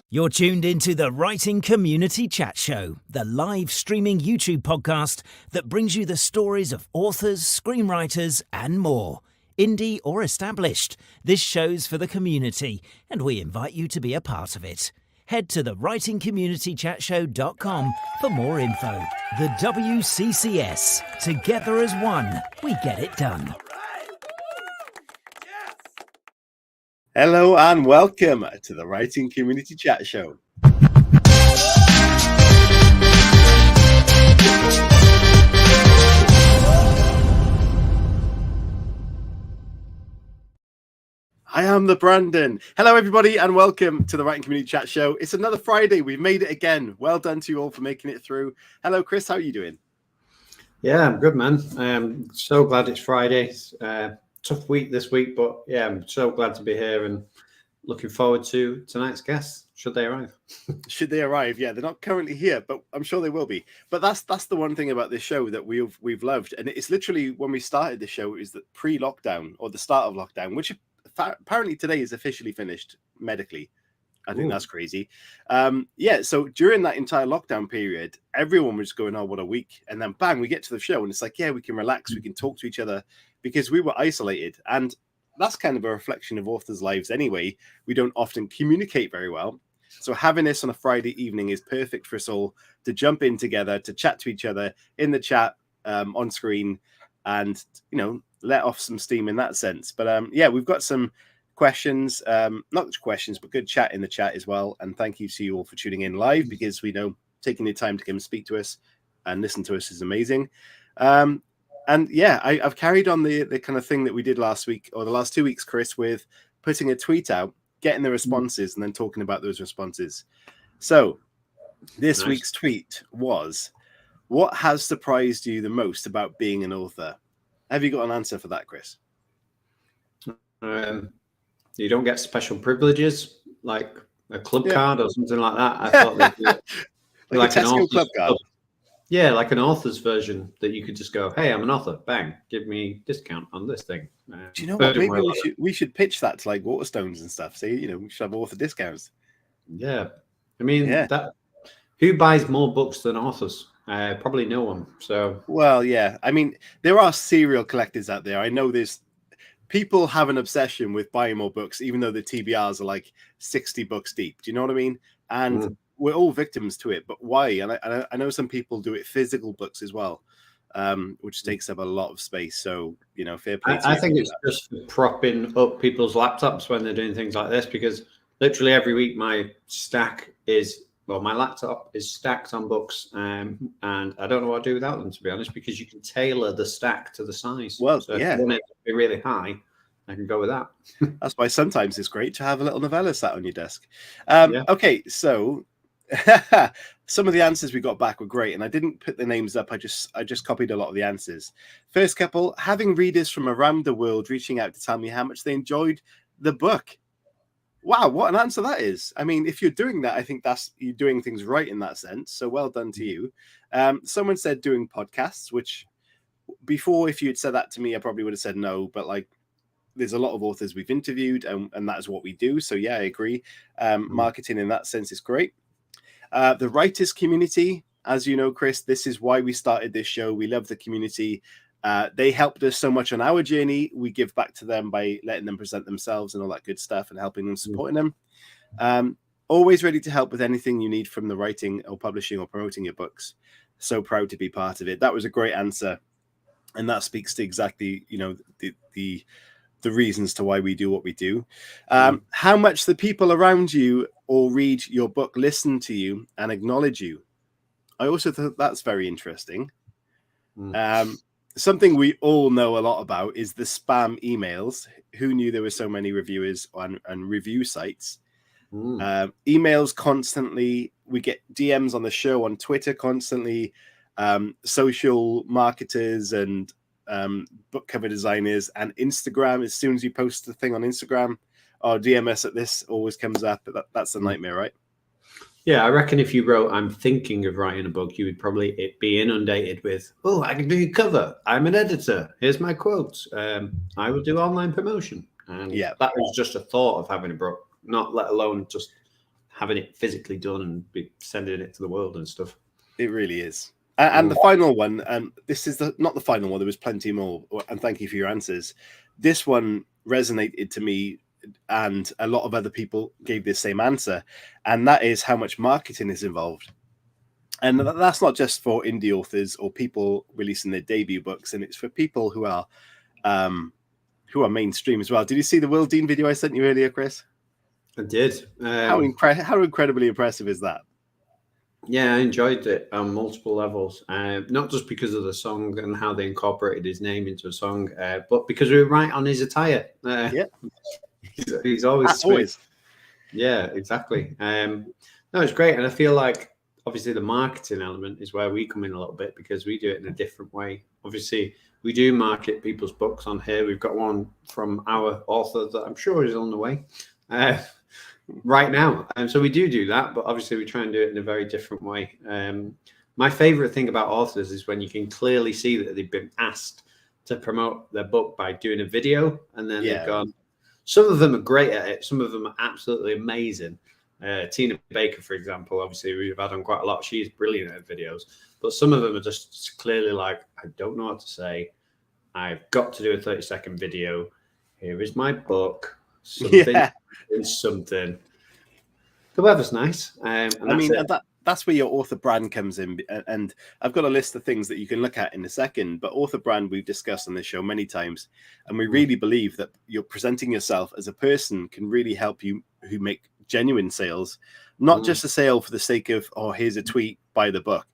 You're tuned into the Writing Community Chat Show, the live streaming YouTube podcast that brings you the stories of authors, screenwriters, and more. Indie or established, this show's for the community, and we invite you to be a part of it. Head to the writingcommunitychatshow.com for more info. The WCCS. Together as one, we get it done. Hello and welcome to the Writing Community Chat Show. I am the Brandon. Hello, everybody, and welcome to the Writing Community Chat Show. It's another Friday. We've made it again. Well done to you all for making it through. Hello, Chris. How are you doing? Yeah, I'm good, man. I'm so glad it's Friday. Tough week this week, but yeah, I'm so glad to be here and looking forward to tonight's guests. Should they arrive? Should they arrive? Yeah, they're not currently here, but I'm sure they will be. But that's the one thing about this show that we've loved, and it's literally when we started the show is that pre-lockdown or the start of lockdown, which apparently today is officially finished medically. I think that's crazy. So during that entire lockdown period, everyone was going, "Oh, what a week!" And then bang, we get to the show, and it's like, yeah, we can relax, we can talk to each other. Because we were isolated, and that's kind of a reflection of authors' lives anyway. We don't often communicate very well. So having this on a Friday evening is perfect for us all to jump in together, to chat to each other in the chat, on screen, and, you know, let off some steam in that sense. But yeah, we've got some questions, not just questions, but good chat in the chat as well. And thank you to you all for tuning in live, because we know taking the time to come and speak to us and listen to us is amazing. And yeah, I've carried on the kind of thing that we did last week or the last 2 weeks, Chris, with putting a tweet out, getting the responses, and then talking about those responses. So this week's tweet was, what has surprised you the most about being an author? Have you got an answer for that, Chris? You don't get special privileges like a club card or something like that. I thought they'd do like a Tesco club card. Yeah, like an author's version that you could just go, "Hey, I'm an author. Bang, give me discount on this thing." Do you know what? Maybe we should pitch that to like Waterstones and stuff. So, you know, we should have author discounts. Yeah, I mean, that who buys more books than authors? Probably no one. So, well, yeah. I mean, there are serial collectors out there. I know there's people have an obsession with buying more books, even though the TBRs are like 60 books deep. Do you know what I mean? And we're all victims to it, but why? And I know some people do it physical books as well, which takes up a lot of space. So, you know, fair play to you. I think it's just propping up people's laptops when they're doing things like this, because literally every week my laptop is stacked on books, and I don't know what to do without them, to be honest, because you can tailor the stack to the size. Well, so if you want it to be really high, I can go with that. That's why sometimes it's great to have a little novella sat on your desk. Okay, so some of the answers we got back were great, and I didn't put the names up. I just copied a lot of the answers. First couple, having readers from around the world reaching out to tell me how much they enjoyed the book. Wow, what an answer that is. I mean, if you're doing that, I think you're doing things right in that sense. So well done to you. Someone said doing podcasts, which before, if you had said that to me, I probably would have said no, but like, there's a lot of authors we've interviewed, and that is what we do. So yeah, I agree. Marketing in that sense is great. The writers community, as you know, Chris, this is why we started this show. We love the community. They helped us so much on our journey. We give back to them by letting them present themselves and all that good stuff and helping them, supporting them. Always ready to help with anything you need from the writing or publishing or promoting your books. So proud to be part of it. That was a great answer. And that speaks to exactly, you know, the reasons to why we do what we do. How much the people around you or read your book listen to you and acknowledge you. I also think that's very interesting. Something we all know a lot about is the spam emails. Who knew there were so many reviewers and review sites? Emails constantly. We get DMs on the show on Twitter constantly. Social marketers and book cover designers and Instagram. As soon as you post the thing on Instagram, or DMS at this always comes up. That's a nightmare, right? Yeah, I reckon if you wrote, "I'm thinking of writing a book," you would probably be inundated with, "Oh, I can do your cover. I'm an editor. Here's my quotes. I will do online promotion." And that was just a thought of having a book not let alone just having it physically done and be sending it to the world and stuff. It really is. And the final one, and this is not the final one, there was plenty more, and thank you for your answers. This one resonated to me, and a lot of other people gave the same answer, and that is how much marketing is involved. And that's not just for indie authors or people releasing their debut books, and it's for people who are mainstream as well. Did you see the Will Dean video I sent you earlier, Chris? I did. How incredibly impressive is that? Yeah, I enjoyed it on multiple levels. Not just because of the song and how they incorporated his name into a song, but because we were right on his attire. Yeah, he's always. Yeah, exactly. No, it's great, and I feel like obviously the marketing element is where we come in a little bit because we do it in a different way. Obviously, we do market people's books on here. We've got one from our author that I'm sure is on the way right now. And so we do that, but obviously we try and do it in a very different way. My favorite thing about authors is when you can clearly see that they've been asked to promote their book by doing a video, and then they've gone. Some of them are great at it. Some of them are absolutely amazing. Tina Baker, for example, obviously we've had on quite a lot. She's brilliant at videos, but some of them are just clearly like, I don't know what to say. I've got to do a 30-second video. Here is my book. Something. The weather's nice. That's where your author brand comes in. And I've got a list of things that you can look at in a second. But author brand, we've discussed on this show many times. And we really believe that you're presenting yourself as a person can really help you who make genuine sales, not just a sale for the sake of, here's a tweet, buy the book.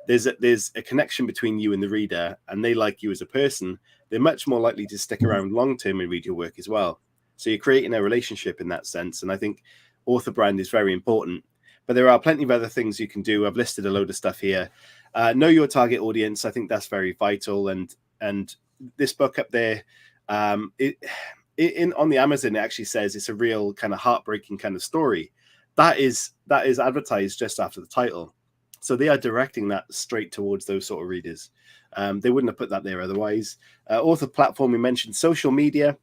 There's a connection between you and the reader, and they like you as a person. They're much more likely to stick around long term and read your work as well. So you're creating a relationship in that sense. And I think author brand is very important. But there are plenty of other things you can do. I've listed a load of stuff here. Know your target audience. I think that's very vital. And this book up there, on the Amazon, it actually says it's a real kind of heartbreaking kind of story. That is advertised just after the title. So they are directing that straight towards those sort of readers. They wouldn't have put that there otherwise. Author platform, we mentioned social media.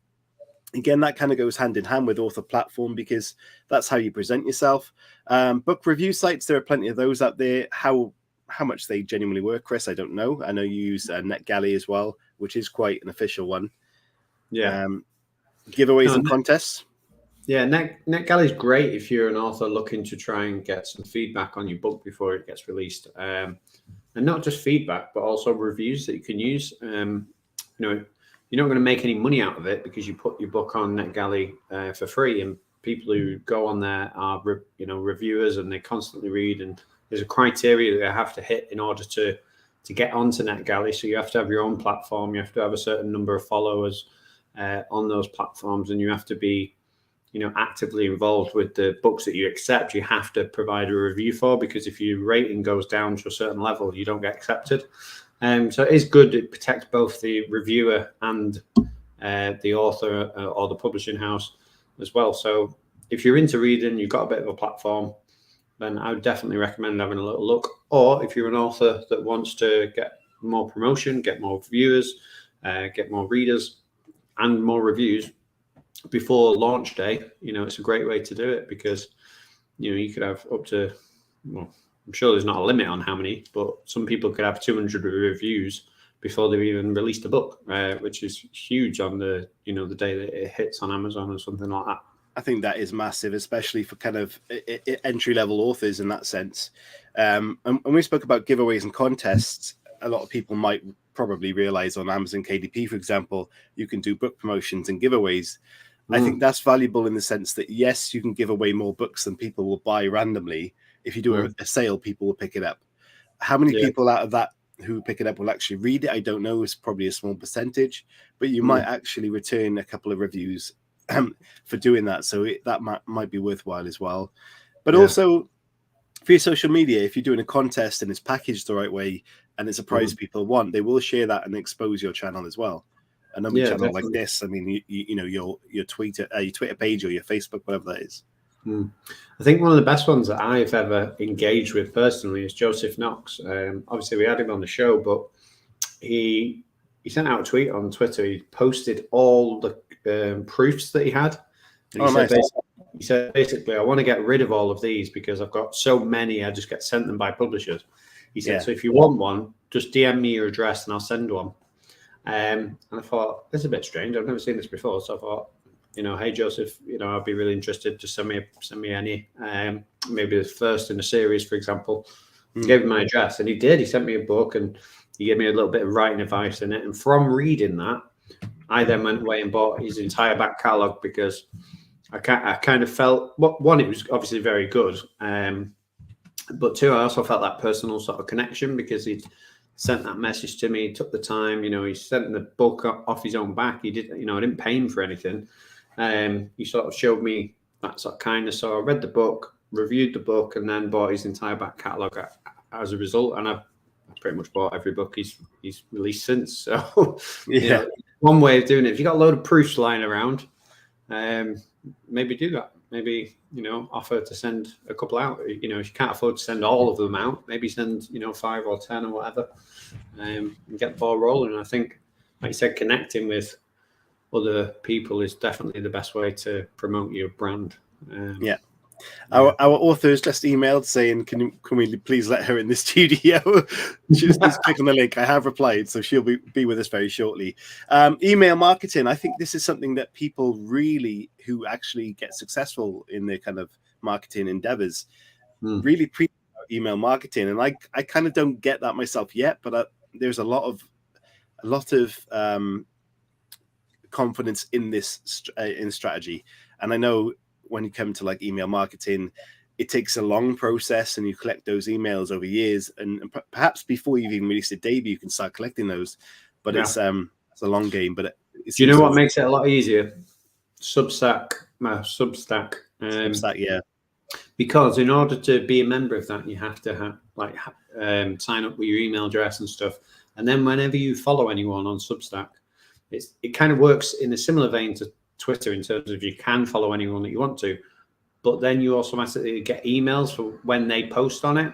Again, that kind of goes hand in hand with author platform because that's how you present yourself. Book review sites, there are plenty of those out there. How much they genuinely work, Chris, I don't know. I know you use NetGalley as well, which is quite an official one. Yeah. Giveaways and contests. Yeah, NetGalley is great if you're an author looking to try and get some feedback on your book before it gets released. And not just feedback, but also reviews that you can use. You're not going to make any money out of it because you put your book on NetGalley for free, and people who go on there are reviewers, and they constantly read, and there's a criteria that they have to hit in order to get onto NetGalley. So you have to have your own platform, you have to have a certain number of followers on those platforms, and you have to be actively involved with the books that you accept. You have to provide a review for, because if your rating goes down to a certain level, you don't get accepted. So it is good. It protects both the reviewer and the author or the publishing house as well. So if you're into reading, you've got a bit of a platform, then I would definitely recommend having a little look. Or if you're an author that wants to get more promotion, get more viewers, get more readers and more reviews before launch day, it's a great way to do it, because you could have up to, I'm sure there's not a limit on how many, but some people could have 200 reviews before they've even released a book, which is huge on the the day that it hits on Amazon or something like that. I think that is massive, especially for kind of entry-level authors in that sense. And when we spoke about giveaways and contests, a lot of people might probably realize on Amazon KDP, for example, you can do book promotions and giveaways. I think that's valuable in the sense that, yes, you can give away more books than people will buy randomly. If you do a sale, people will pick it up. How many people out of that who pick it up will actually read it? I don't know. It's probably a small percentage, but you might actually return a couple of reviews for doing that. So that might be worthwhile as well. But also for your social media, if you're doing a contest and it's packaged the right way and it's a prize people want, they will share that and expose your channel as well. And on a channel definitely. Like this, I mean, your Twitter page or your Facebook, whatever that is. I think one of the best ones that I've ever engaged with personally is Joseph Knox. Obviously, we had him on the show, but he sent out a tweet on Twitter. He posted all the proofs that he had. And he said, He said, basically, I want to get rid of all of these because I've got so many, I just get sent them by publishers. He said, so if you want one, just DM me your address and I'll send one. And I thought, this is a bit strange. I've never seen this before. So I thought, hey, Joseph, I'd be really interested. Just send me any, maybe the first in a series, for example. Gave him my address and he did. He sent me a book and he gave me a little bit of writing advice in it. And from reading that, I then went away and bought his entire back catalogue because I kind of felt, one, it was obviously very good. But two, I also felt that personal sort of connection because he'd sent that message to me, took the time, he sent the book off his own back. He did, I didn't pay him for anything. He sort of showed me that sort of kindness. So I read the book, reviewed the book, and then bought his entire back catalogue as a result. And I've pretty much bought every book he's released since. So one way of doing it, if you got a load of proofs lying around, maybe do that. Maybe, offer to send a couple out. If you can't afford to send all of them out, maybe send, 5 or 10 or whatever, and get the ball rolling. And I think, like you said, connecting with other people is definitely the best way to promote your brand. Our author has just emailed saying, can we please let her in the studio? She just needs to click on the link. I have replied, so she'll be with us very shortly. Email marketing. I think this is something that people really, who actually get successful in their kind of marketing endeavors, really appreciate email marketing. And I kind of don't get that myself yet, but there's a lot of confidence in this in strategy. And I know, when you come to like email marketing, it takes a long process and you collect those emails over years. And perhaps before you've even released a debut, you can start collecting those. But it's a long game. But do you know what makes it a lot easier? Substack. Substack, Because in order to be a member of that, you have to have sign up with your email address and stuff. And then whenever you follow anyone on Substack, it kind of works in a similar vein to Twitter in terms of you can follow anyone that you want to, but then you automatically get emails for when they post on it.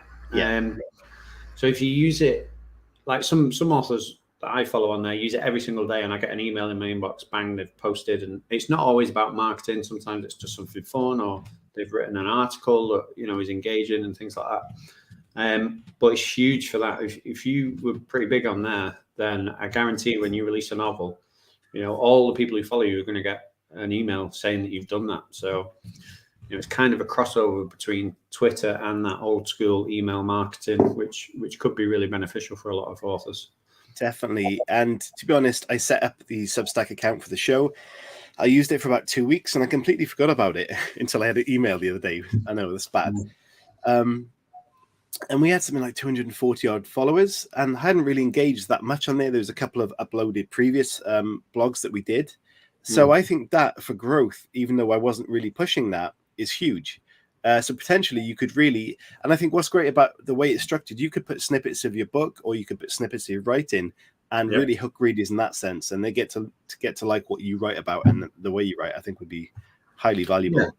So if you use it, like some authors that I follow on there use it every single day, and I get an email in my inbox, bang, they've posted. And it's not always about marketing. Sometimes it's just something fun, or they've written an article that is engaging and things like that. But it's huge for that. If you were pretty big on there, then I guarantee when you release a novel, all the people who follow you are going to get an email saying that you've done that. So it's kind of a crossover between Twitter and that old school email marketing, which could be really beneficial for a lot of authors. Definitely. And to be honest, I set up the Substack account for the show. I used it for about 2 weeks and I completely forgot about it until I had an email the other day. I know that's bad. And we had something like 240 odd followers, and I hadn't really engaged that much on there. There was a couple of uploaded previous blogs that we did. So I think that for growth, even though I wasn't really pushing that, is huge. So potentially you could really, and I think what's great about the way it's structured, you could put snippets of your book, or you could put snippets of your writing, and really hook readers in that sense. And they get to like what you write about, and the way you write, I think, would be highly valuable. Yeah.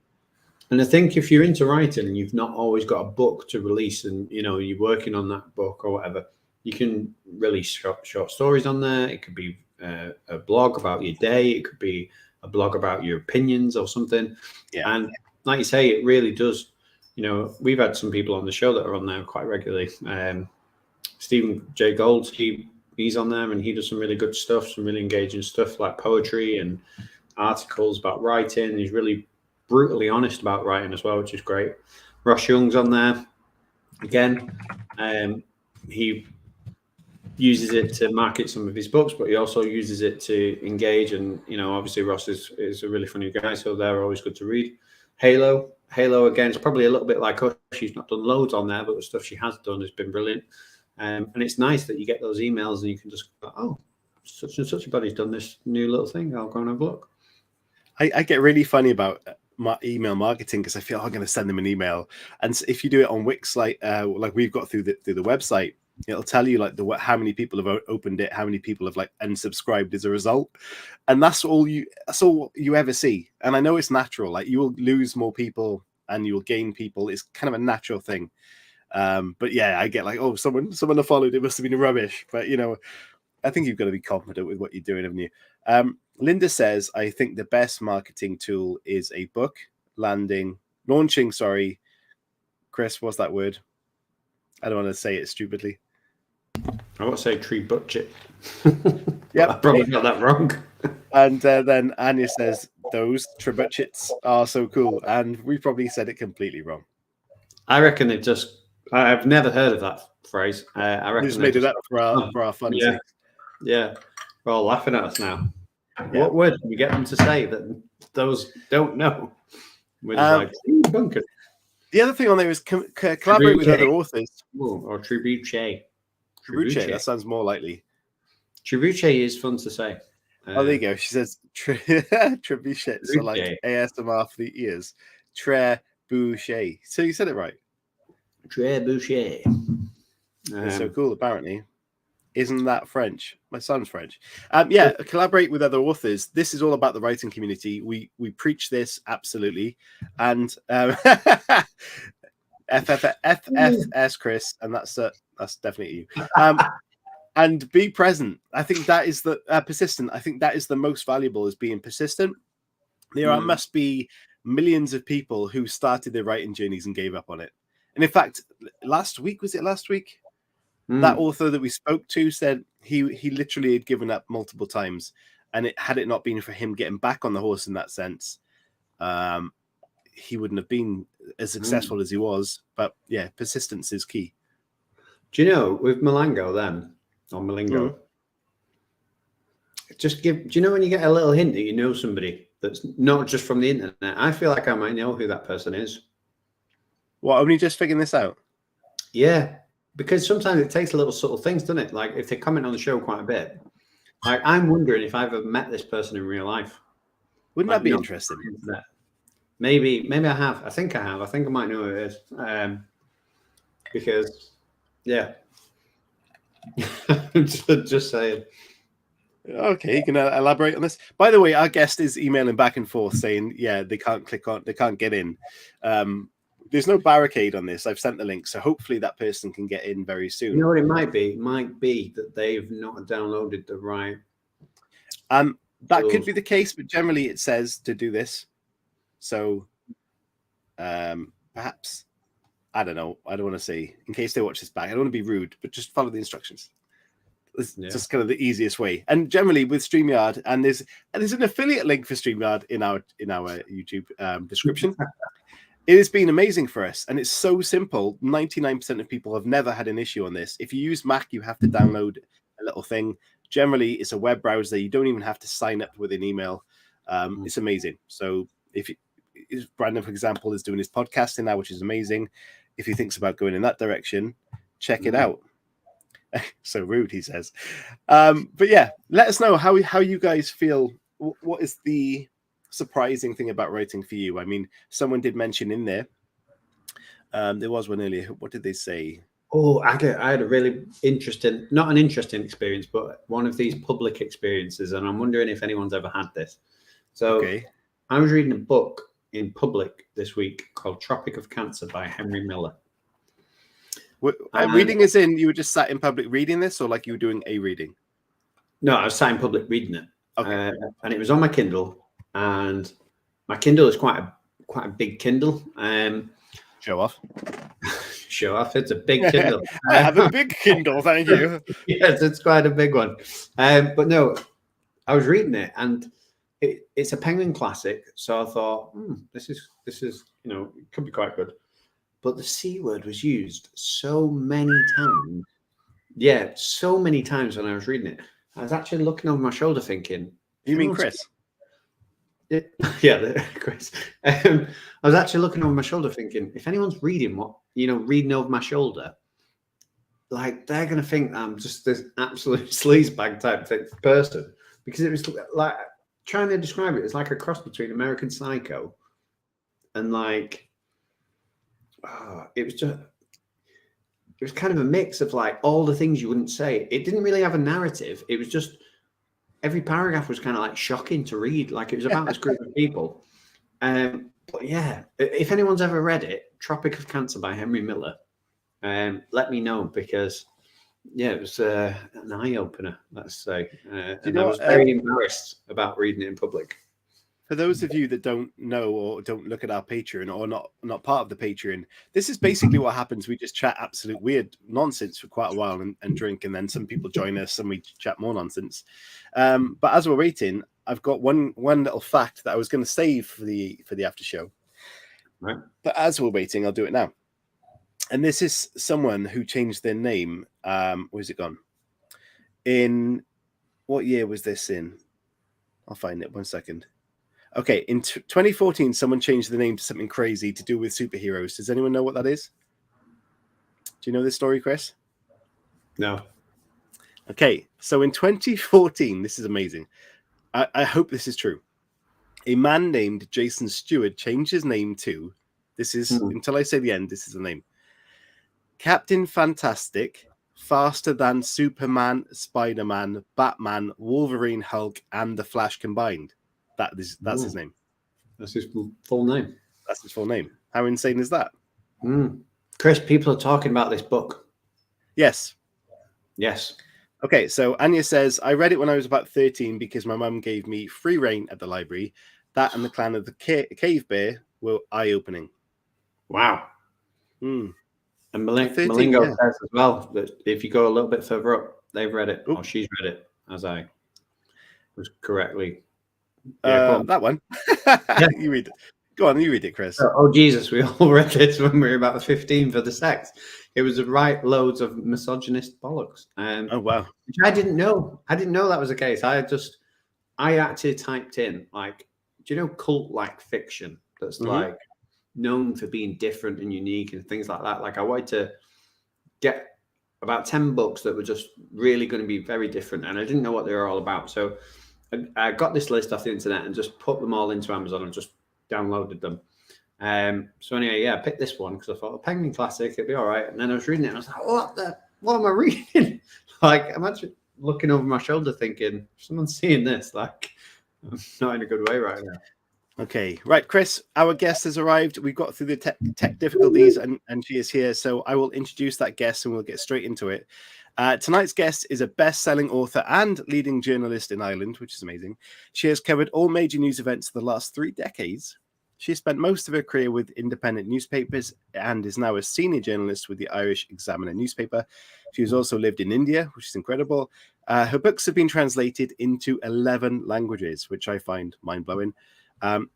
And I think if you're into writing and you've not always got a book to release, and you're working on that book or whatever, you can release short stories on there. It could be a blog about your day. It could be a blog about your opinions or something. And like you say, it really does. We've had some people on the show that are on there quite regularly. Stephen J. Gold, he's on there, and he does some really good stuff, some really engaging stuff like poetry and articles about writing. He's really brutally honest about writing as well, which is great. Ross Young's on there again. He uses it to market some of his books, but he also uses it to engage. And obviously Ross is a really funny guy, so they're always good to read. Halo again, it's probably a little bit like us. She's not done loads on there, but the stuff she has done has been brilliant. And it's nice that you get those emails and you can just go, oh, such and such a body's done this new little thing, I'll go and have a look. I get really funny about my email marketing because I feel I'm going to send them an email, and if you do it on Wix, like we've got through the website, it'll tell you like how many people have opened it, how many people have like unsubscribed as a result, and that's all you ever see. And I know it's natural, like you will lose more people and you will gain people. It's kind of a natural thing. But yeah, I get like, oh, someone have followed, it must have been rubbish. But I think you've got to be confident with what you're doing, haven't you? Linda says, I think the best marketing tool is a book. launching. Sorry, Chris, what's that word? I don't want to say it stupidly. I want to say tree budget. Yeah, I probably got that wrong. And then Anya says, those trebuchets are so cool. And we probably said it completely wrong. I reckon it just, I've never heard of that phrase. I reckon We just made it up for our fun. Yeah. Yeah. We're all laughing at us now. Yeah. What word can we get them to say that those don't know? We're just like, bunker. The other thing on there is collaborate with other authors. Or trebuchet. Trebuchet, that sounds more likely. Trebuchet is fun to say. Oh, there you go. She says trebuchet, so like ASMR for the ears. Trebuchet. So you said it right. Trebuchet. It's so cool, apparently. Isn't that French? My son's French. Yeah, collaborate with other authors. This is all about the writing community. We preach this, absolutely. And FFS, Chris, and that's definitely you. And be present. I think that is the persistent. I think that is the most valuable, is being persistent. There must be millions of people who started their writing journeys and gave up on it. And in fact, last week? That author that we spoke to said he literally had given up multiple times, and had it not been for him getting back on the horse in that sense, he wouldn't have been as successful as he was. But yeah, persistence is key. Do you know, with Malingo or Malingo, do you know when you get a little hint that you know somebody that's not just from the internet? I feel like I might know who that person is. What, only just figuring this out? Yeah. Because sometimes it takes little subtle things, doesn't it? Like if they comment on the show quite a bit, like I'm wondering if I've ever met this person in real life. Wouldn't that be interesting? Maybe I have. I think I have. I think I might know who it is. Because, yeah. just saying. Okay, you can elaborate on this. By the way, our guest is emailing back and forth saying, yeah, they can't get in. There's no barricade on this. I've sent the link, so hopefully that person can get in very soon. You know what it might be? It might be that they've not downloaded the right. That could be the case, but generally it says to do this. So perhaps, I don't know. I don't want to say, in case they watch this back, I don't want to be rude, but just follow the instructions. It's just kind of the easiest way. And generally with StreamYard, and there's an affiliate link for StreamYard in our YouTube description. It has been amazing for us, and it's so simple. 99% of people have never had an issue on this. If you use Mac, you have to download a little thing. Generally, it's a web browser. You don't even have to sign up with an email. It's amazing. So if Brandon, for example, is doing his podcasting now, which is amazing. If he thinks about going in that direction, check it out. So rude, he says. But yeah, let us know how you guys feel. What is the surprising thing about writing for you? I mean, someone did mention in there. There was one earlier. What did they say? Oh, I had a really interesting, not an interesting experience, but one of these public experiences, and I'm wondering if anyone's ever had this. So I was reading a book in public this week called Tropic of Cancer by Henry Miller. Reading is in, you were just sat in public reading this, or like you were doing a reading? No, I was sat in public reading it. Okay. And it was on my Kindle, and my Kindle is quite a big Kindle. Show off. Show off. It's a big Kindle. I have a big Kindle, thank you. Yes, it's quite a big one. But no, I was reading it, and it's a Penguin classic. So I thought, this is it could be quite good. But the C word was used so many times. Yeah, so many times when I was reading it. I was actually looking over my shoulder thinking... You mean Chris? Yeah, Chris. I was actually looking over my shoulder thinking, if anyone's reading reading over my shoulder, like they're going to think I'm just this absolute sleazebag type person. Because it was like, trying to describe it, it's like a cross between American Psycho and like... it was kind of a mix of like all the things you wouldn't say. It didn't really have a narrative. It was just every paragraph was kind of like shocking to read. Like it was about this group of people. But yeah, if anyone's ever read it, Tropic of Cancer by Henry Miller, let me know, because yeah, it was an eye opener, let's say. And I was very embarrassed about reading it in public. For those of you that don't know or don't look at our Patreon or not part of the Patreon, this is basically what happens. We just chat absolute weird nonsense for quite a while and drink, and then some people join us and we chat more nonsense. But as we're waiting, I've got one little fact that I was going to save for the after show. Right. But as we're waiting, I'll do it now. And this is someone who changed their name. Where's it gone? In what year was this in? I'll find it. 1 second. Okay, in 2014, someone changed the name to something crazy to do with superheroes. Does anyone know what that is? Do you know this story, Chris? No. Okay, so in 2014, this is amazing. I hope this is true. A man named Jason Stewart changed his name to, this is, until I say the end, this is the name. Captain Fantastic, faster than Superman, Spider-Man, Batman, Wolverine, Hulk, and the Flash combined. That's his name. That's his full name. That's his full name. How insane is that? Chris, people are talking about this book. Yes. Yes. Okay, so Anya says, I read it when I was about 13 because my mum gave me free reign at the library. That and the Clan of the Cave Bear were eye-opening. Wow. Mm. And Malingo says as well that if you go a little bit further up, they've read it, or she's read it, as I was correctly. Yeah, that one. You read it. Go on, you read it, Chris. Oh, Jesus, we all read this when we were about 15 for the sex. It was a right loads of misogynist bollocks. Oh, wow. Which I didn't know. I didn't know that was the case. I actually typed in, like, do you know cult-like fiction that's like known for being different and unique and things like that? Like, I wanted to get about 10 books that were just really going to be very different, and I didn't know what they were all about. So I got this list off the internet and just put them all into Amazon and just downloaded them. So anyway, yeah, I picked this one because I thought a Penguin classic, it'd be all right. And then I was reading it and I was like, what am I reading? Like, I'm actually looking over my shoulder thinking, someone's seeing this. Like, I'm not in a good way right now. Okay, right, Chris, our guest has arrived. We've got through the tech difficulties and she is here. So I will introduce that guest and we'll get straight into it. Tonight's guest is a best-selling author and leading journalist in Ireland, which is amazing. She has covered all major news events for the last 3 decades. She has spent most of her career with independent newspapers and is now a senior journalist with the Irish Examiner newspaper. She has also lived in India, which is incredible. Her books have been translated into 11 languages, which I find mind-blowing.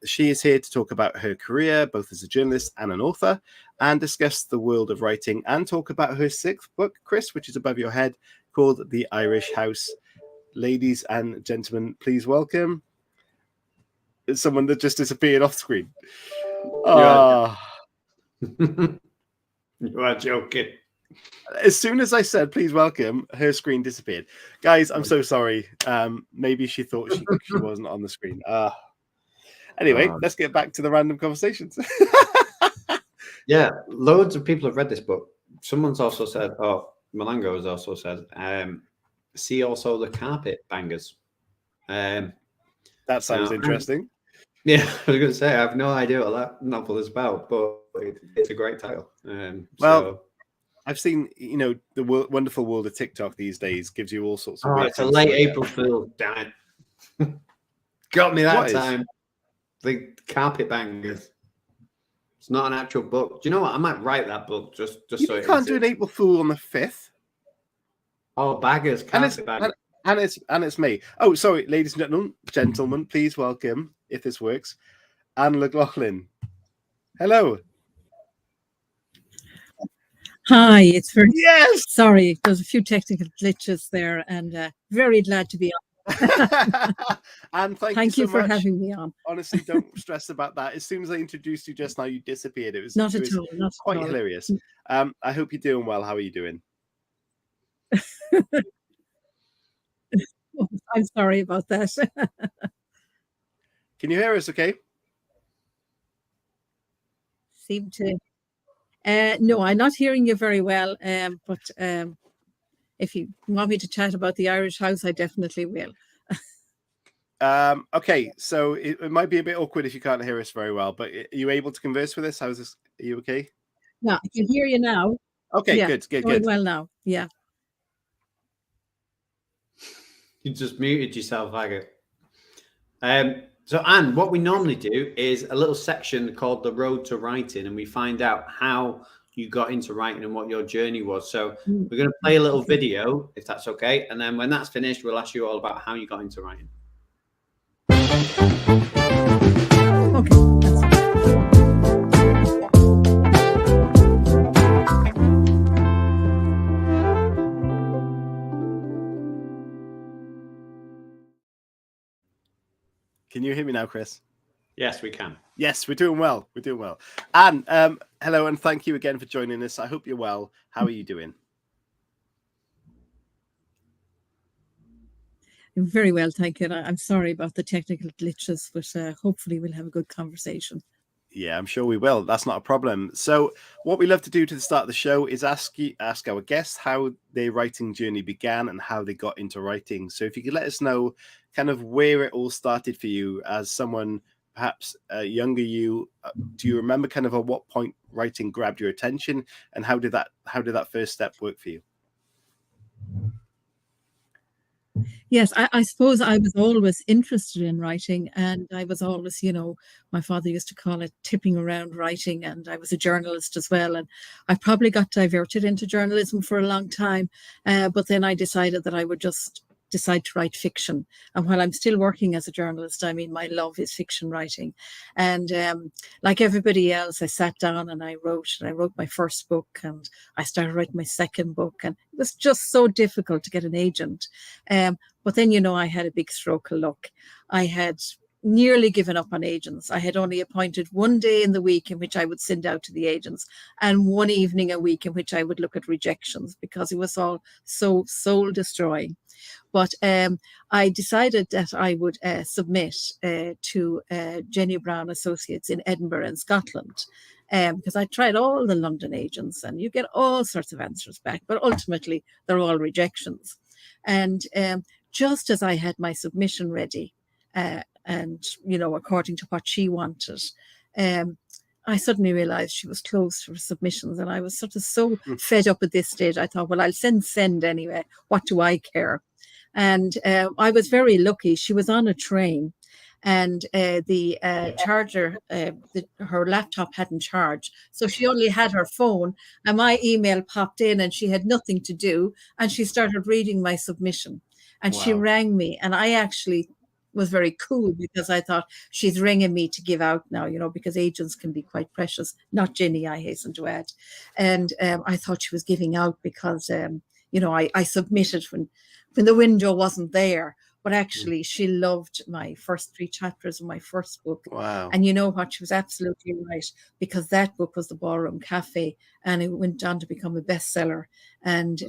She is here to talk about her career, both as a journalist and an author, and discuss the world of writing and talk about her 6th book, Chris, which is above your head, called The Irish House. Ladies and gentlemen, please welcome someone that just disappeared off screen. You are joking. As soon as I said, please welcome, her screen disappeared. Guys, I'm so sorry. Maybe she thought she wasn't on the screen. Anyway, let's get back to the random conversations. Yeah, loads of people have read this book. Someone's also said, Malango has also said, see also the Carpet Bangers. That sounds interesting. Yeah, I was going to say, I have no idea what that novel is about, but it's a great title. So I've seen, the wonderful world of TikTok these days gives you all sorts of. It's a late April Fool, damn it! Got me that time. The Carpet Bangers. It's not an actual book. Do you know what? I might write that book just so you can't do an April Fool on the 5th. Oh, Baggers, Carpet Bangers. And it's me. Oh, sorry, ladies and gentlemen, please welcome, if this works, Anne Loughlin. Hello. Hi, it's very yes. Sorry, there's a few technical glitches there, and very glad to be on. And thank you for having me on. Honestly, don't stress about that. As soon as I introduced you just now, you disappeared. It was quite hilarious. I hope you're doing well. How are you doing? I'm sorry about that. Can you hear us okay? Seem to. No, I'm not hearing you very well. But if you want me to chat about the Irish House, I definitely will. Okay, so it might be a bit awkward if you can't hear us very well, but are you able to converse with us? How's this? Are you okay? Yeah, I can hear you now. Okay, yeah, good. Well now, yeah. You just muted yourself, Agate. So, Anne, what we normally do is a little section called The Road to Writing, and we find out how you got into writing and what your journey was. So we're going to play a little video, if that's okay. And then when that's finished, we'll ask you all about how you got into writing. Can you hear me now, Chris? Yes, we can. Yes, we're doing well. We're doing well. Anne, hello, and thank you again for joining us. I hope you're well. How are you doing? I'm very well, thank you. I'm sorry about the technical glitches, but hopefully we'll have a good conversation. Yeah, I'm sure we will. That's not a problem. So what we love to do to the start of the show is ask our guests how their writing journey began and how they got into writing. So if you could let us know kind of where it all started for you as someone perhaps younger you, do you remember kind of at what point writing grabbed your attention, and how did that first step work for you? Yes, I suppose I was always interested in writing, and I was always, my father used to call it tipping around writing, and I was a journalist as well. And I probably got diverted into journalism for a long time, but then I decided that I would just decide to write fiction. And while I'm still working as a journalist, I mean, my love is fiction writing. And like everybody else, I sat down and I wrote my first book, and I started writing my second book, and it was just so difficult to get an agent. But then, I had a big stroke of luck. I had nearly given up on agents. I had only appointed one day in the week in which I would send out to the agents, and one evening a week in which I would look at rejections, because it was all so soul destroying. But I decided that I would submit to Jenny Brown Associates in Edinburgh in Scotland, because I tried all the London agents, and you get all sorts of answers back, but ultimately they're all rejections. And just as I had my submission ready, and according to what she wanted, I suddenly realized she was closed for submissions, and I was sort of so fed up at this stage. I thought, well, I'll send anyway. What do I care? And I was very lucky. She was on a train, and the charger, her laptop hadn't charged. So she only had her phone, and my email popped in, and she had nothing to do. And she started reading my submission, and she rang me, and I actually was very cool, because I thought, she's ringing me to give out now, because agents can be quite precious. Not Jenny, I hasten to add. And I thought she was giving out because, I submitted when the window wasn't there. But actually, she loved my first 3 chapters of my first book. Wow. And you know what? She was absolutely right, because that book was The Ballroom Cafe, and it went on to become a bestseller. And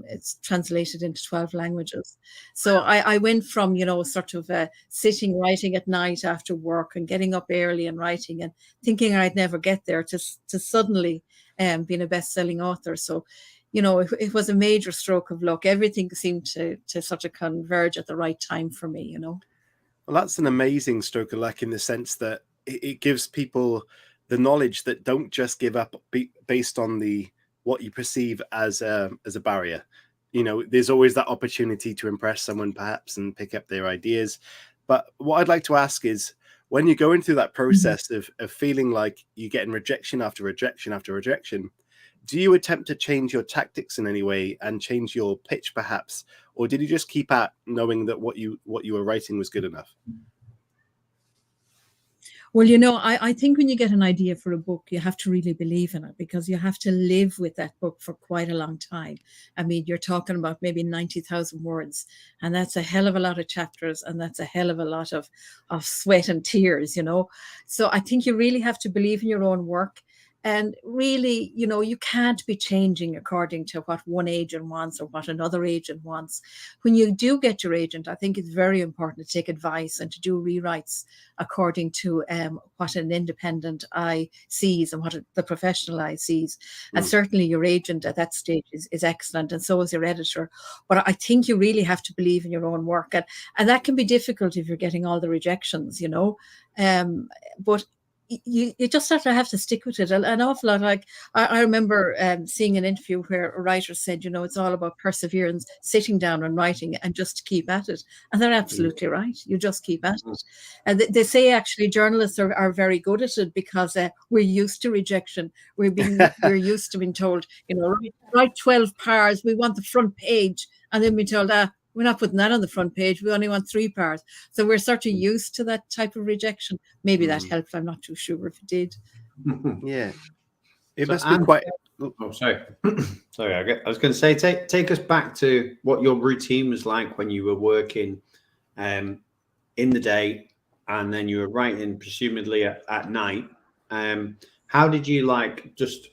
it's translated into 12 languages. So I went from, sort of sitting, writing at night after work, and getting up early and writing, and thinking I'd never get there, to suddenly being a best-selling author. So, it was a major stroke of luck. Everything seemed to sort of converge at the right time for me, Well, that's an amazing stroke of luck, in the sense that it gives people the knowledge that don't just give up based on what you perceive as a barrier. There's always that opportunity to impress someone perhaps and pick up their ideas. But what I'd like to ask is, when you're going through that process of feeling like you're getting rejection after rejection after rejection, do you attempt to change your tactics in any way and change your pitch perhaps? Or did you just keep at knowing that what you were writing was good enough? Well, I think when you get an idea for a book, you have to really believe in it, because you have to live with that book for quite a long time. I mean, you're talking about maybe 90,000 words, and that's a hell of a lot of chapters, and that's a hell of a lot of sweat and tears, So I think you really have to believe in your own work. And really, you can't be changing according to what one agent wants or what another agent wants. When you do get your agent, I think it's very important to take advice and to do rewrites according to what an independent eye sees and what the professional eye sees. And certainly your agent at that stage is excellent, and so is your editor. But I think you really have to believe in your own work. And that can be difficult if you're getting all the rejections, But you just have to stick with it. An awful lot. Like I remember seeing an interview where a writer said, it's all about perseverance, sitting down and writing, and just keep at it. And they're absolutely right. You just keep at it. And they say actually journalists are very good at it because we're used to rejection. We're used to being told, write 12 pars. We want the front page, and then we're told, we're not putting that on the front page. We only want 3 pars. So we're sort of used to that type of rejection. Maybe that helped. I'm not too sure if it did. Yeah. It must be quite... Oh, sorry. Sorry, I was going to say, take us back to what your routine was like when you were working in the day and then you were writing presumably at night. How did you just...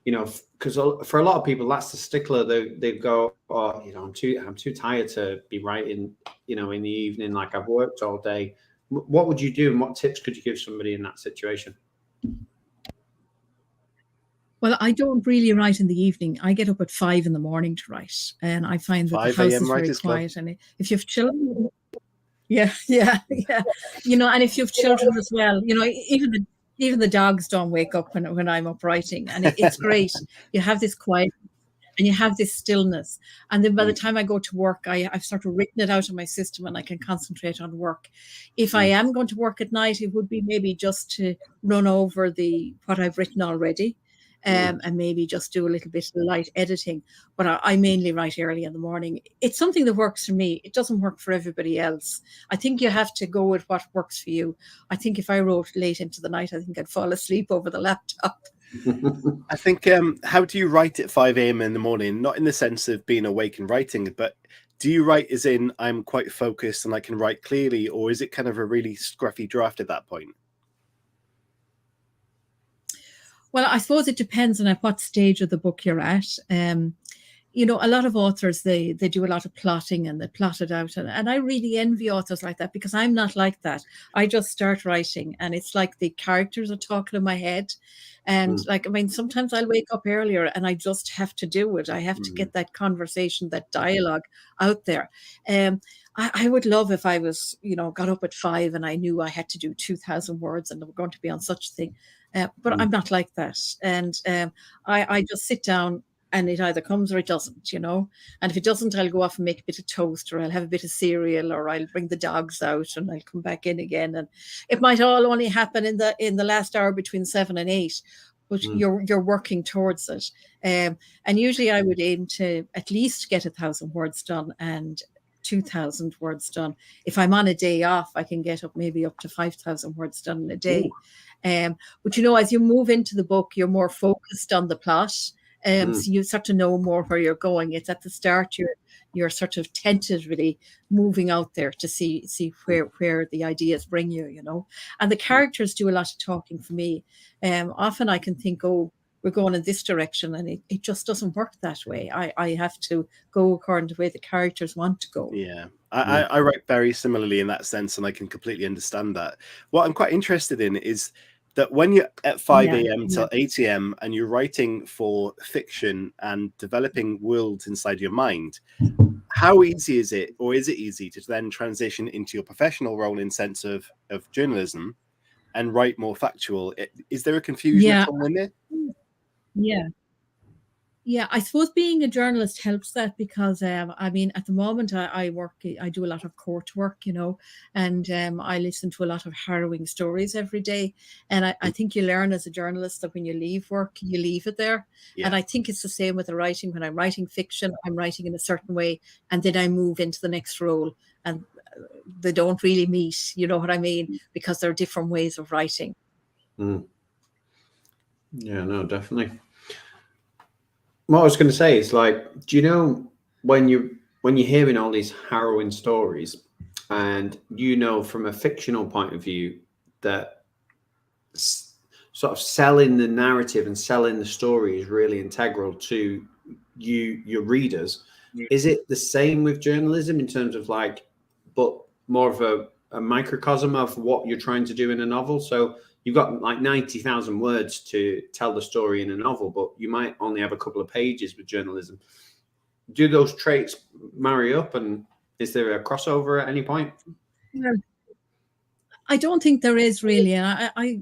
because for a lot of people, that's the stickler. They go, oh, I'm too tired to be writing, in the evening. Like I've worked all day. What would you do, and what tips could you give somebody in that situation? Well, I don't really write in the evening. I get up at 5 in the morning to write, and I find that the house is very quiet. And if you have children, yeah. And if you have children as well, even the dogs don't wake up when I'm up writing, and it's great. You have this quiet and you have this stillness, and then by the time I go to work, I've sort of written it out of my system and I can concentrate on work. If I am going to work at night, it would be maybe just to run over what I've written already. And maybe just do a little bit of light editing. But I mainly write early in the morning. It's something that works for me. It doesn't work for everybody else. I think you have to go with what works for you. I think if I wrote late into the night, I think I'd fall asleep over the laptop. I think, how do you write at 5 a.m. in the morning? Not in the sense of being awake and writing, but do you write as in I'm quite focused and I can write clearly, or is it kind of a really scruffy draft at that point? Well, I suppose it depends on at what stage of the book you're at. A lot of authors, they do a lot of plotting and they plot it out. And I really envy authors like that because I'm not like that. I just start writing and it's like the characters are talking in my head. And sometimes I'll wake up earlier and I just have to do it. I have to get that conversation, that dialogue out there. I would love if I was, got up at 5 and I knew I had to do 2,000 words and they were going to be on such a thing. But I'm not like that. And I just sit down and it either comes or it doesn't, And if it doesn't, I'll go off and make a bit of toast or I'll have a bit of cereal or I'll bring the dogs out and I'll come back in again. And it might all only happen in the last hour between 7 and 8, but you're working towards it. And usually I would aim to at least get 1,000 words done and 2,000 words done. If I'm on a day off, I can get maybe up to 5,000 words done in a day. But as you move into the book, you're more focused on the plot. So you start to know more where you're going. It's at the start you're sort of tentatively moving out there to see where the ideas bring you, And the characters do a lot of talking for me. Often I can think, oh, we're going in this direction, and it just doesn't work that way. I have to go according to the way the characters want to go. Yeah. I write very similarly in that sense, and I can completely understand that. What I'm quite interested in is that when you're at 5 a.m. till 8 a.m. and you're writing for fiction and developing worlds inside your mind, how easy is it, or is it easy to then transition into your professional role in sense of journalism and write more factual? Is there a confusion at all in there? Yeah, I suppose being a journalist helps that because, at the moment I do a lot of court work, and I listen to a lot of harrowing stories every day. And I think you learn as a journalist that when you leave work, you leave it there. Yeah. And I think it's the same with the writing. When I'm writing fiction, I'm writing in a certain way, and then I move into the next role. And they don't really meet, you know what I mean? Because there are different ways of writing. Yeah, no, definitely. What I was going to say is, do you know when you're hearing all these harrowing stories, and from a fictional point of view that sort of selling the narrative and selling the story is really integral to your readers. Is it the same with journalism in terms of but more of a microcosm of what you're trying to do in a novel? So you've got 90,000 words to tell the story in a novel, but you might only have a couple of pages with journalism. Do those traits marry up, and is there a crossover at any point? Yeah. I don't think there is really. And I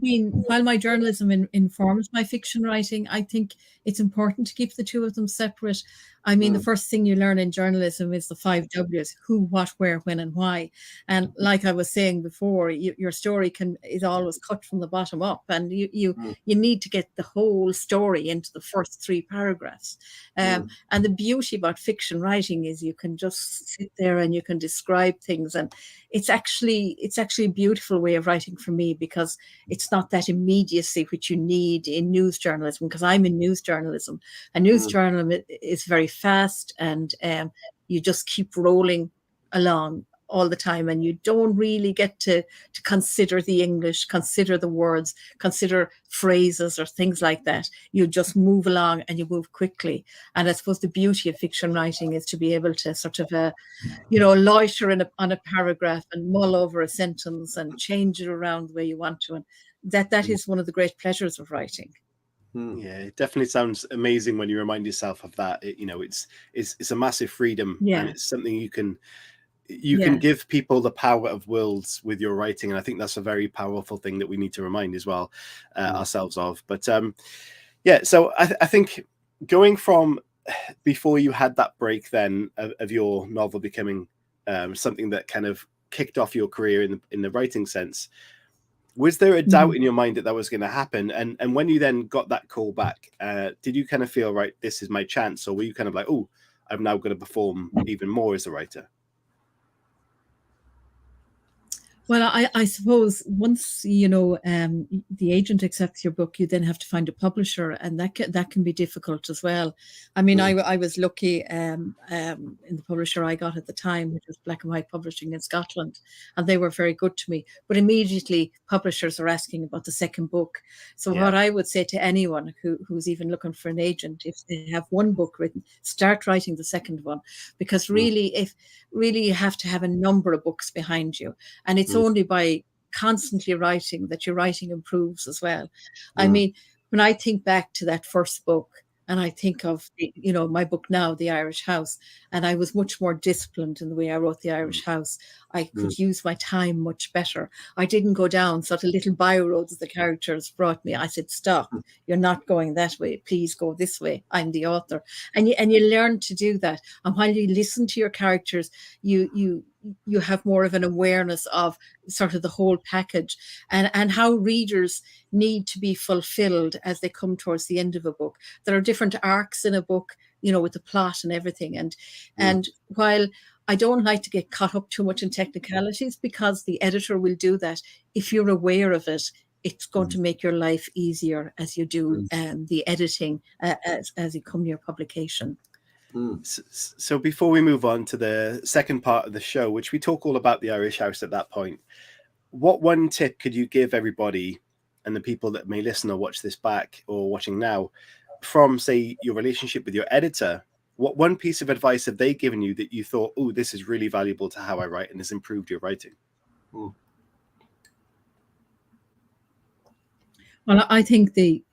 mean, while my journalism informs my fiction writing, I think it's important to keep the two of them separate. I mean, the first thing you learn in journalism is the 5 W's: who, what, where, when, and why. And like I was saying before, your story is always cut from the bottom up, and you need to get the whole story into the first 3 paragraphs. And the beauty about fiction writing is you can just sit there and you can describe things, and it's actually a beautiful way of writing for me, because it's not that immediacy which you need in news journalism, because I'm in news journalism, and news journalism is very fast, and you just keep rolling along all the time, and you don't really get to consider the English, consider the words, consider phrases or things like that. You just move along and you move quickly. And I suppose the beauty of fiction writing is to be able to sort of loiter on a paragraph and mull over a sentence and change it around the way you want to, and that is one of the great pleasures of writing. Yeah, it definitely sounds amazing when you remind yourself of that. It's a massive freedom, and it's something you can give people the power of worlds with your writing, and I think that's a very powerful thing that we need to remind as well ourselves of. But so I think going from before you had that break then of your novel becoming something that kind of kicked off your career in the writing sense, was there a doubt in your mind that was going to happen? And when you then got that call back, did you kind of feel, right, this is my chance? Or were you kind of like, oh, I'm now going to perform even more as a writer? Well, I suppose once, the agent accepts your book, you then have to find a publisher, and that can be difficult as well. I mean, I was lucky in the publisher I got at the time, which was Black and White Publishing in Scotland, and they were very good to me. But immediately publishers are asking about the second book. So what I would say to anyone who's even looking for an agent, if they have one book written, start writing the second one, because really you have to have a number of books behind you, and it's only by constantly writing that your writing improves as well. I mean, when I think back to that first book, and I think of my book now, The Irish House, and I was much more disciplined in the way I wrote The Irish House. I could use my time much better. I didn't go down sort of little byroads the characters brought me. I said, stop, you're not going that way. Please go this way. I'm the author. And you learn to do that. And while you listen to your characters, you have more of an awareness of sort of the whole package and how readers need to be fulfilled as they come towards the end of a book. There are different arcs in a book, with the plot and everything. And while I don't like to get caught up too much in technicalities, because the editor will do that, if you're aware of it, it's going to make your life easier as you do the editing as you come to your publication. So before we move on to the second part of the show, which we talk all about the Irish House at that point, what one tip could you give everybody and the people that may listen or watch this back or watching now from, say, your relationship with your editor? What one piece of advice have they given you that you thought, oh, this is really valuable to how I write and has improved your writing? Well, I think the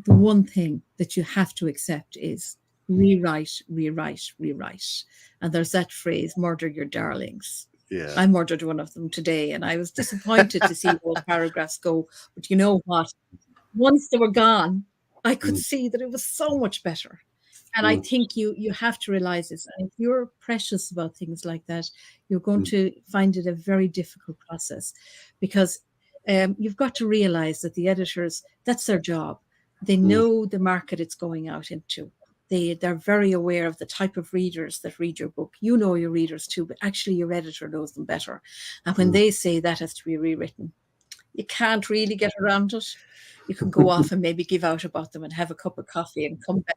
one thing that you have to accept is rewrite. And there's that phrase, murder your darlings. Yeah. I murdered one of them today, and I was disappointed to see those paragraphs go. But you know what? Once they were gone, I could see that it was so much better. And I think you have to realize this. And if you're precious about things like that, you're going to find it a very difficult process, because you've got to realize that the editors, that's their job. They know the market it's going out into. They're very aware of the type of readers that read your book. You know your readers too, but actually your editor knows them better. And when they say that has to be rewritten, you can't really get around it. You can go off and maybe give out about them and have a cup of coffee and come back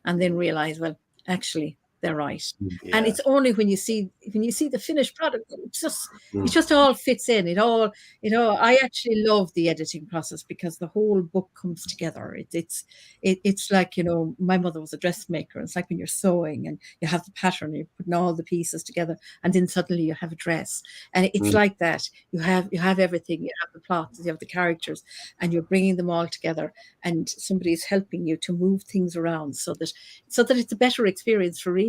and then realize, well, actually, they're right. Yeah. And it's only when you see the finished product, it just all fits in. It all. I actually love the editing process because the whole book comes together. It's like, my mother was a dressmaker. It's like when you're sewing and you have the pattern, you're putting all the pieces together, and then suddenly you have a dress. And it's like that. You have everything. You have the plot, you have the characters, and you're bringing them all together. And somebody is helping you to move things around so that it's a better experience for readers.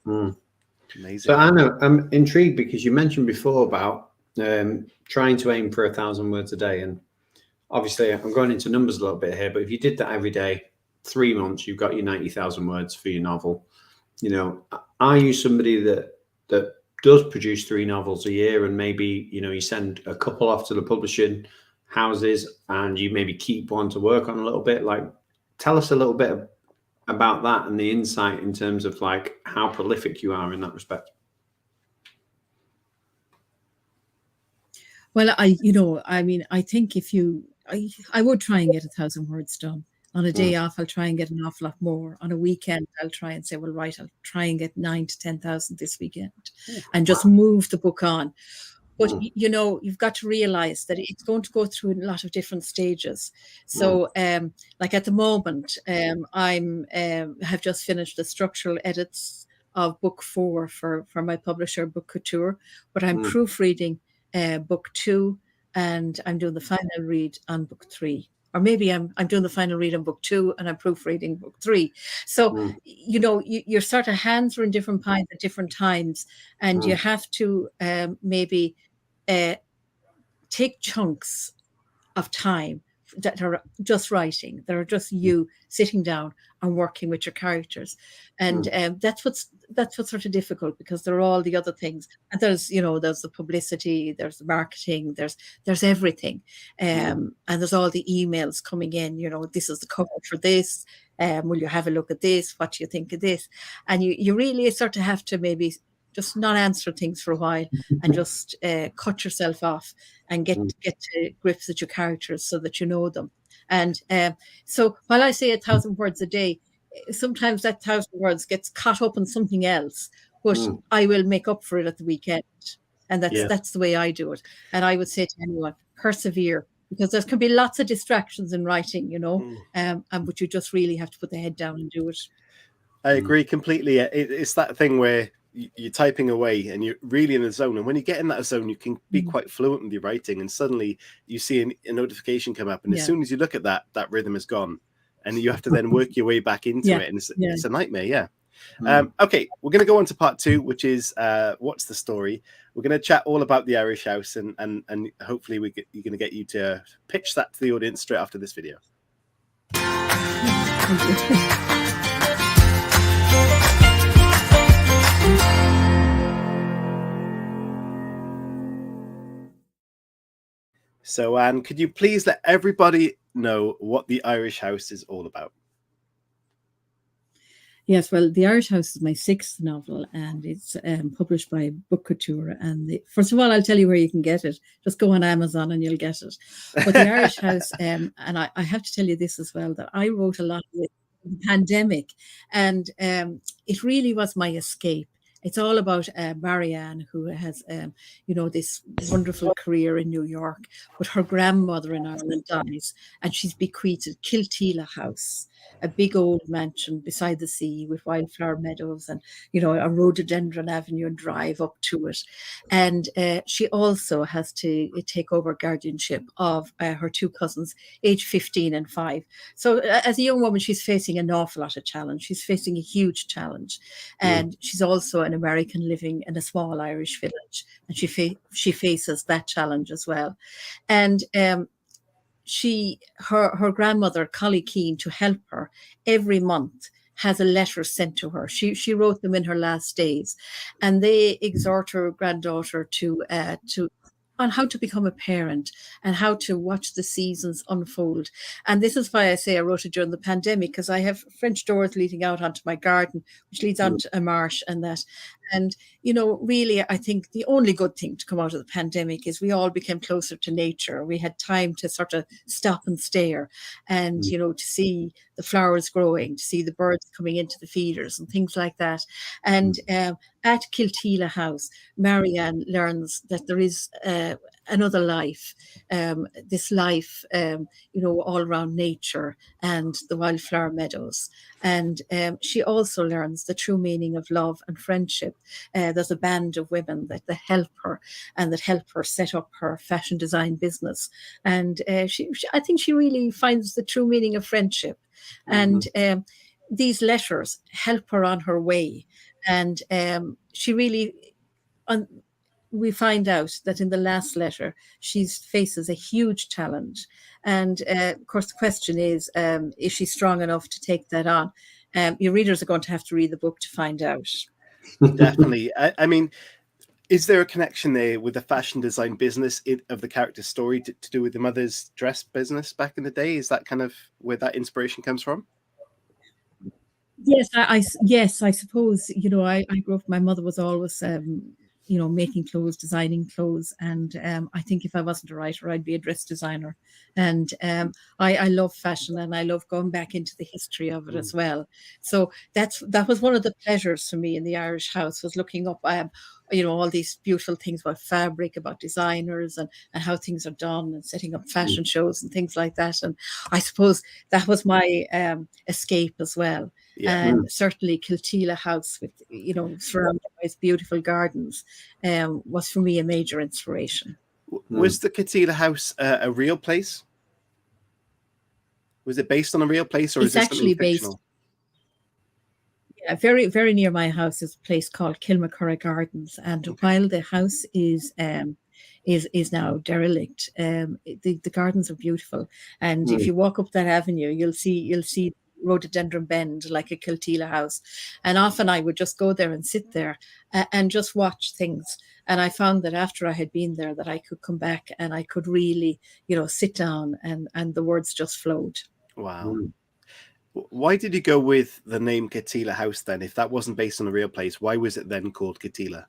Amazing. So Anna, I'm intrigued because you mentioned before about trying to aim for 1,000 words a day. And obviously, I'm going into numbers a little bit here, but if you did that every day, 3 months, you've got your 90,000 words for your novel. You know, are you somebody that does produce 3 novels a year, and maybe, you know, you send a couple off to the publishing houses and you maybe keep one to work on a little bit? Like, tell us a little bit about that and the insight in terms of like how prolific you are in that respect. Well, I think if I would try and get 1,000 words done. On a day off, I'll try and get an awful lot more. On a weekend, I'll try and say, well, right, I'll try and get 9 to 10,000 this weekend and just move the book on. But, you know, you've got to realize that it's going to go through a lot of different stages. So, like at the moment, have just finished the structural edits of book 4 for my publisher, Bookouture, but I'm proofreading book 2, and I'm doing the final read on book 3. Or maybe I'm doing the final read on book 2 and I'm proofreading book 3. So, you know, your sort of hands are in different pies at different times, and you have to maybe take chunks of time that are just writing, that are just you sitting down and working with your characters. And that's what's sort of difficult, because there are all the other things. And there's the publicity, there's the marketing, there's everything. And there's all the emails coming in, you know, this is the cover for this. Will you have a look at this? What do you think of this? And you really sort of have to maybe just not answer things for a while and just cut yourself off and get to grips with your characters so that you know them. And so while I say 1,000 words a day, sometimes that 1,000 words gets caught up in something else, but I will make up for it at the weekend. And that's the way I do it. And I would say to anyone, persevere, because there can be lots of distractions in writing, you know, but you just really have to put the head down and do it. I agree completely. It's that thing where you're typing away and you're really in the zone. And when you get in that zone, you can be quite fluent with your writing. And suddenly you see a notification come up. And as soon as you look at that rhythm is gone. And you have to then work your way back into it. And it's a nightmare, okay, we're going to go on to part 2, which is what's the story? We're going to chat all about the Irish House. And hopefully you're going to get you to pitch that to the audience straight after this video. So, Anne, could you please let everybody know what the Irish House is all about? Yes, well, The Irish House is my 6th novel, and it's published by Bookouture. And first of all, I'll tell you where you can get it. Just go on Amazon and you'll get it. But The Irish House, and I have to tell you this as well, that I wrote a lot of the pandemic, and it really was my escape. It's all about Marianne, who has, this wonderful career in New York, but her grandmother in Ireland dies, and she's bequeathed Kilteela House, a big old mansion beside the sea with wildflower meadows and, you know, a rhododendron avenue and drive up to it. And she also has to take over guardianship of her 2 cousins, aged 15 and 5. So as a young woman, she's facing an awful lot of challenge. She's facing a huge challenge. And she's also an American living in a small Irish village. And she faces that challenge as well. And her grandmother, Collie Keane, to help her every month, has a letter sent to her. She wrote them in her last days, and they exhort her granddaughter to on how to become a parent and how to watch the seasons unfold. And this is why I say I wrote it during the pandemic, because I have French doors leading out onto my garden, which leads onto a marsh and that. And, you know, really, I think the only good thing to come out of the pandemic is we all became closer to nature. We had time to sort of stop and stare and, you know, to see the flowers growing, to see the birds coming into the feeders and things like that. And at Kilteela House, Marianne learns that there is another life, this life, all around nature and the wildflower meadows. And she also learns the true meaning of love and friendship. There's a band of women that help her and that help her set up her fashion design business. And I think she really finds the true meaning of friendship. And these letters help her on her way. And she really we find out that in the last letter, she faces a huge challenge. And of course, the question is she strong enough to take that on? Your readers are going to have to read the book to find out. Definitely. I mean, is there a connection there with the fashion design business of the character's story to do with the mother's dress business back in the day? Is that kind of where that inspiration comes from? Yes, yes, I suppose, I grew up, my mother was always, making clothes, designing clothes. And I think if I wasn't a writer, I'd be a dress designer. And I love fashion, and I love going back into the history of it as well. So that was one of the pleasures for me in the Irish house, was looking up, all these beautiful things about fabric, about designers, and how things are done, and setting up fashion shows and things like that. And I suppose that was my escape as well. Yeah. And certainly Kilteela House, with surrounded by its beautiful gardens, was for me a major inspiration. Was the Kilteela House a real place? Was it based on a real place, or It's is it actually something fictional? Very, very near my house is a place called Kilmacurra Gardens, and while the house is now derelict, the gardens are beautiful. And if you walk up that avenue, you'll see rhododendron bend like a Kilteela house. And often I would just go there and sit there and just watch things. And I found that after I had been there, that I could come back and I could really, sit down, and the words just flowed. Wow. Why did you go with the name Kilteela House then? If that wasn't based on a real place, why was it then called Kilteela?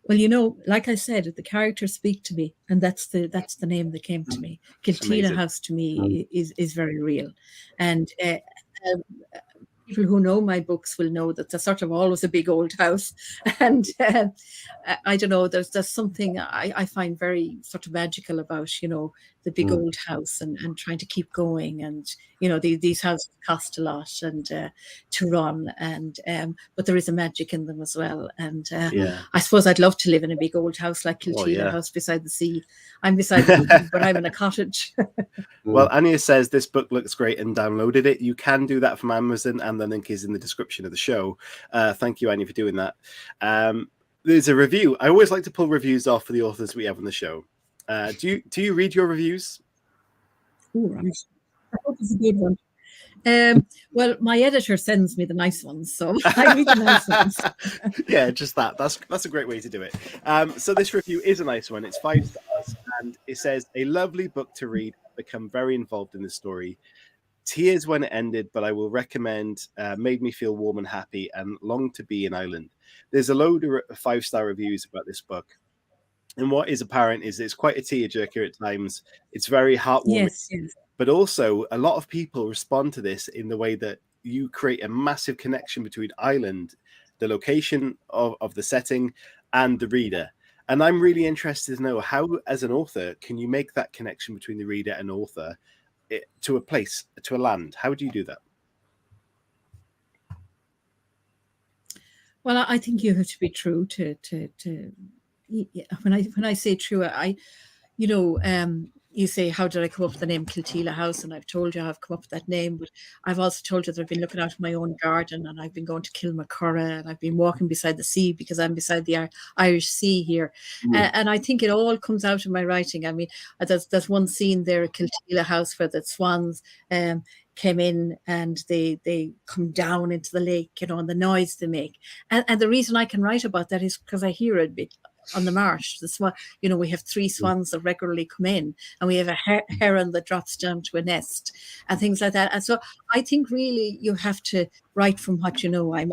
Well, like I said, the characters speak to me, and that's the name that came to me. Kilteela House to me is very real. And people who know my books will know that there's sort of always a big old house. And I don't know, there's something I find very sort of magical about, the big old house, and trying to keep going. And, these houses cost a lot and to run, and but there is a magic in them as well. And I suppose I'd love to live in a big old house like Kilteela House beside the sea. I'm beside the sea, but I'm in a cottage. Well, Anya says this book looks great and downloaded it. You can do that from Amazon, and the link is in the description of the show. Thank you, Anya, for doing that. There's a review. I always like to pull reviews off for the authors we have on the show. Do you read your reviews? Oh, right. I hope it's a good one. Well, my editor sends me the nice ones, so I read the nice ones. Yeah, just that. That's a great way to do it. So this review is a nice one. It's 5 stars, and it says, a lovely book to read. Become very involved in the story. Tears when it ended, but I will recommend. Made me feel warm and happy, and long to be in Ireland. There's a load of 5-star reviews about this book, and what is apparent is it's quite a tearjerker at times. It's very heartwarming. Yes. But also, a lot of people respond to this in the way that you create a massive connection between Ireland, the location of the setting, and the reader. And I'm really interested to know how, as an author, can you make that connection between the reader and author to a place, to a land? How do you do that? Well, I think you have to be true to when I say true, you say, how did I come up with the name Kilteela House? And I've told you I've come up with that name, but I've also told you that I've been looking out my own garden, and I've been going to Kilmacurra, and I've been walking beside the sea, because I'm beside the Irish Sea here. And I think it all comes out in my writing. I mean, there's one scene there at Kilteela House where the swans came in, and they come down into the lake, and the noise they make. And the reason I can write about that is because I hear it on the marsh. The swan, we have 3 swans that regularly come in, and we have a heron that drops down to a nest, and things like that. And so I think really you have to write from what you know. I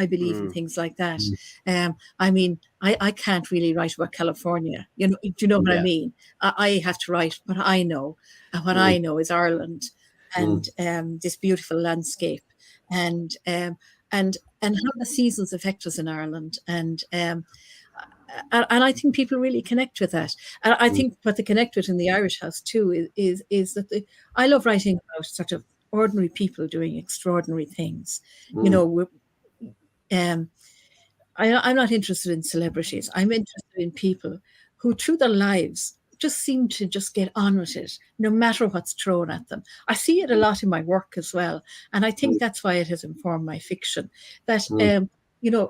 believe in things like that. I mean, I can't really write about California. Do you know what I mean? I have to write what I know, and what I know is Ireland, and this beautiful landscape, and how the seasons affect us in Ireland, and I think people really connect with that. And I think what they connect with in the Irish House too is that I love writing about sort of ordinary people doing extraordinary things. I'm not interested in celebrities. I'm interested in people who, through their lives, just seem to just get on with it, no matter what's thrown at them. I see it a lot in my work as well, and I think that's why it has informed my fiction. That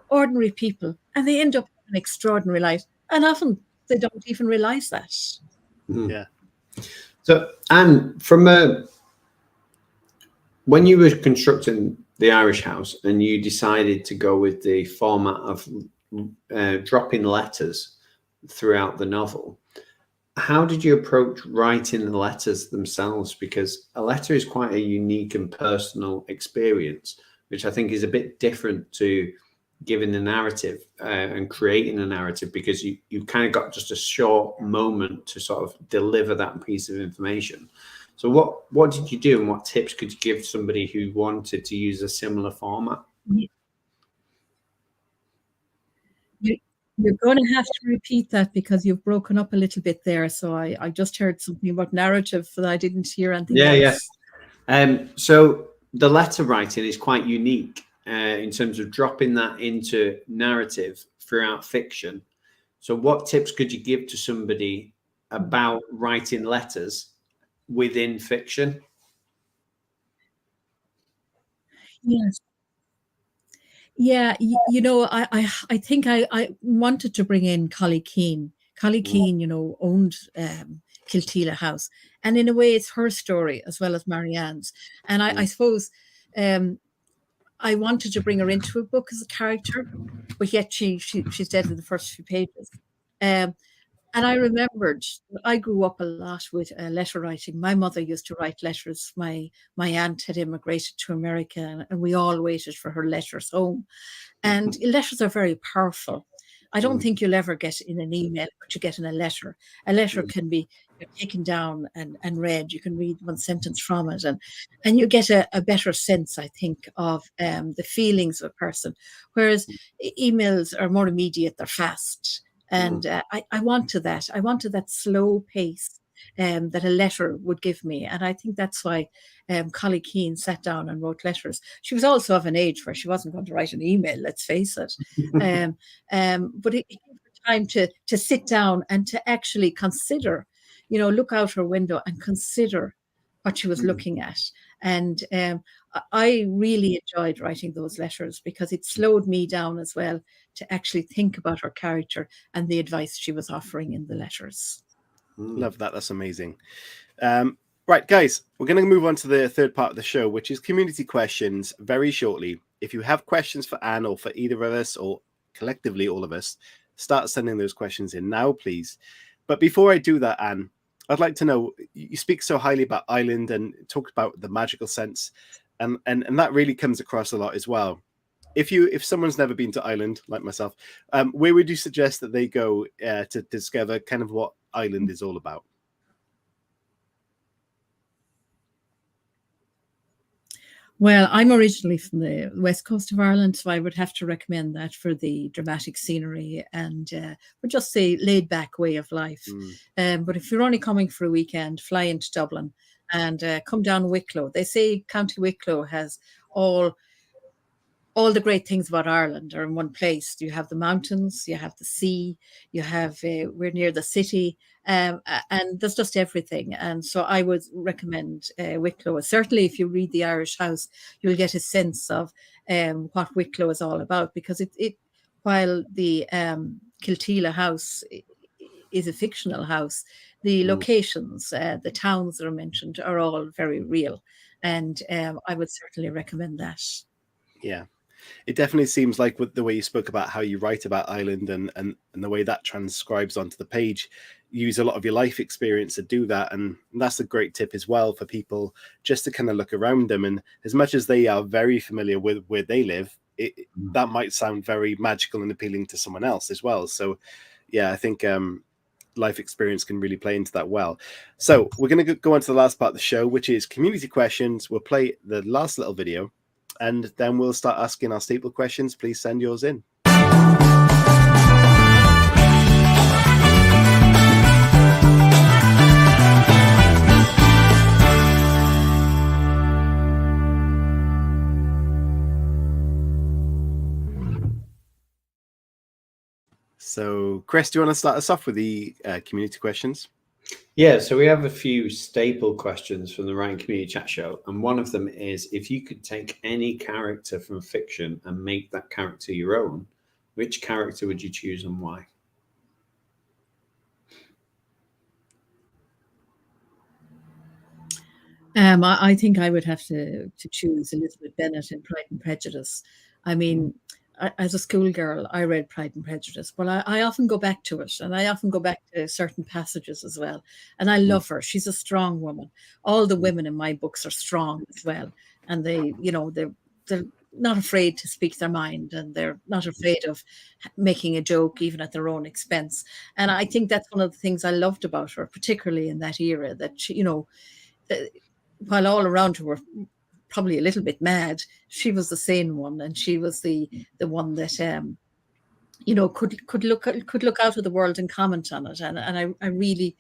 ordinary people, and they end up in an extraordinary light. And often they don't even realize that. Yeah. So, and when you were constructing the Irish House and you decided to go with the format of dropping letters throughout the novel, how did you approach writing the letters themselves? Because a letter is quite a unique and personal experience, which I think is a bit different to giving the narrative and creating a narrative, because you kind of got just a short moment to sort of deliver that piece of information. So what did you do, and what tips could you give somebody who wanted to use a similar format? You're going to have to repeat that because you've broken up a little bit there. So I just heard something about narrative, but I didn't hear anything else. So the letter writing is quite unique in terms of dropping that into narrative throughout fiction. So what tips could you give to somebody about writing letters within fiction? Yes. Yeah, I think I wanted to bring in Collie Keane. Collie Keane, owned Kilteela House, and in a way, it's her story as well as Marianne's. And I suppose I wanted to bring her into a book as a character, but yet she's dead in the first few pages. And I remembered I grew up a lot with letter writing. My mother used to write letters. My aunt had immigrated to America, and we all waited for her letters home. And letters are very powerful. I don't think you'll ever get in an email what you get in a letter. A letter can be taken down and read. You can read one sentence from it, and you get a better sense, I think, of the feelings of a person. Whereas emails are more immediate, they're fast. And I wanted that. I wanted that slow pace that a letter would give me. And I think that's why Collie Keane sat down and wrote letters. She was also of an age where she wasn't going to write an email, let's face it. But it gave her time to sit down and to actually consider, look out her window and consider what she was looking at. And I really enjoyed writing those letters because it slowed me down as well to actually think about her character and the advice she was offering in the letters. Love that. That's amazing. Right, guys, we're going to move on to the third part of the show, which is community questions very shortly. If you have questions for Anne or for either of us or collectively all of us, start sending those questions in now, please. But before I do that, Anne, I'd like to know, you speak so highly about Ireland and talk about the magical sense, and that really comes across a lot as well. If someone's never been to Ireland, like myself, where would you suggest that they go to discover kind of what Ireland is all about? Well, I'm originally from the west coast of Ireland, so I would have to recommend that for the dramatic scenery and for just the laid-back way of life. But if you're only coming for a weekend, fly into Dublin and come down Wicklow. They say County Wicklow has all the great things about Ireland are in one place. You have the mountains, you have the sea, you have we're near the city, and there's just everything. And so I would recommend Wicklow. Certainly, if you read the Irish House, you'll get a sense of what Wicklow is all about, because it while the Kilteela House is a fictional house, the locations, the towns that are mentioned are all very real, and I would certainly recommend that. Yeah. It definitely seems like with the way you spoke about how you write about Ireland and the way that transcribes onto the page, you use a lot of your life experience to do that. And that's a great tip as well for people just to kind of look around them. And as much as they are very familiar with where they live, that might sound very magical and appealing to someone else as well. So, yeah, I think life experience can really play into that well. So we're going to go on to the last part of the show, which is community questions. We'll play the last little video, and then we'll start asking our staple questions. Please send yours in. So, Chris, do you want to start us off with the community questions? Yeah, so we have a few staple questions from the Writing Community Chat Show. And one of them is, if you could take any character from fiction and make that character your own, which character would you choose and why? I think I would have to choose Elizabeth Bennet in Pride and Prejudice. I mean, as a schoolgirl, I read Pride and Prejudice, but I often go back to it, and I often go back to certain passages as well. And I love her. She's a strong woman. All the women in my books are strong as well, and they're not afraid to speak their mind, and they're not afraid of making a joke even at their own expense. And I think that's one of the things I loved about her, particularly in that era, that she, while all around her were probably a little bit mad, she was the sane one, and she was the one that could look out at the world and comment on it. And I really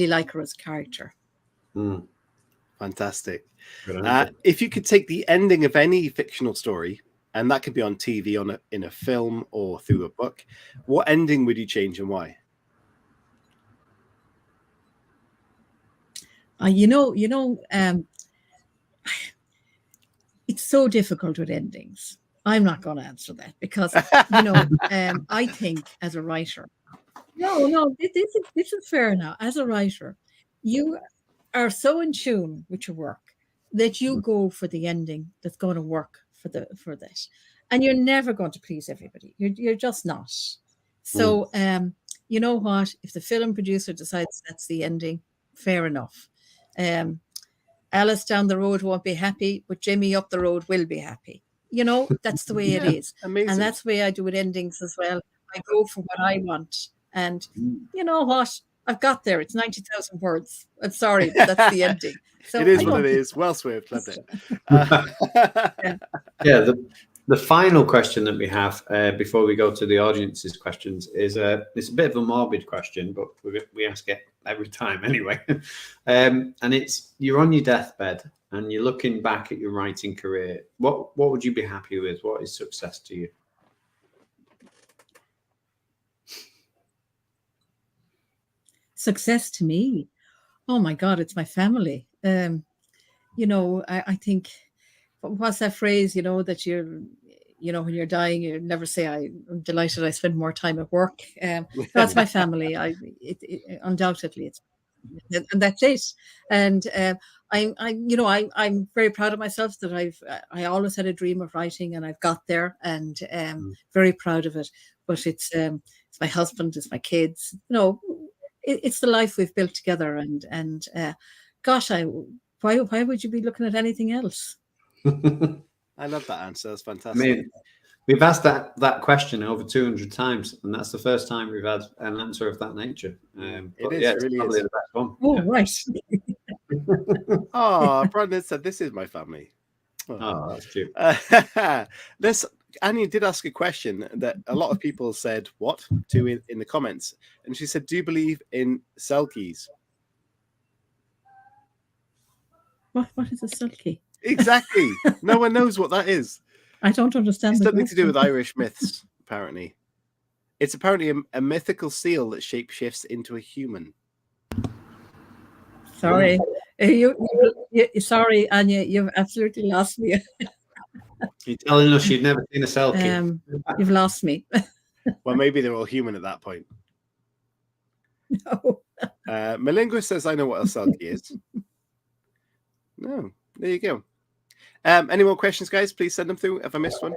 like her as a character. Fantastic. If you could take the ending of any fictional story, and that could be on TV, in a film, or through a book, what ending would you change and why? It's so difficult with endings. I'm not going to answer that because, I think as a writer, this is fair now. As a writer, you are so in tune with your work that you go for the ending that's going to work for that, and you're never going to please everybody. You're just not. So, you know what? If the film producer decides that's the ending, fair enough. Alice down the road won't be happy, but Jimmy up the road will be happy. That's the way it is. Amazing. And that's the way I do with endings as well. I go for what I want. And you know what? I've got there. It's 90,000 words. I'm sorry, but that's the ending. So it is what it is. Well, Swift, loved it. The final question that we have before we go to the audience's questions is it's a bit of a morbid question, but we ask it every time anyway. And it's, you're on your deathbed and you're looking back at your writing career. What would you be happy with? What is success to you? Success to me, oh my God, it's my family. I think, what's that phrase? That you're, when you're dying, you never say, "I'm delighted I spend more time at work." That's my family. Undoubtedly, and that's it. And I'm very proud of myself that I always had a dream of writing, and I've got there, and very proud of it. But it's my husband, it's my kids. It's the life we've built together, and gosh, why would you be looking at anything else? I love that answer. That's fantastic. I mean, we've asked that question over 200 times, and that's the first time we've had an answer of that nature. It really is. The best one. Oh, right. Oh, Brandon said, "This is my family." Oh, that's cute. Annie did ask a question that a lot of people said "what" to in the comments, and she said, "Do you believe in selkies?" What is a sulky? Exactly. No one knows what that is. I don't understand. It's something to do with Irish myths, apparently. It's apparently a mythical seal that shapeshifts into a human. Sorry. Sorry, Anya, you've absolutely lost me. You're telling us you've never seen a selkie. You've lost me. Well, maybe they're all human at that point. No. Malingua says, "I know what a selkie is." No, there you go. Any more questions, guys? Please send them through. Have I missed one?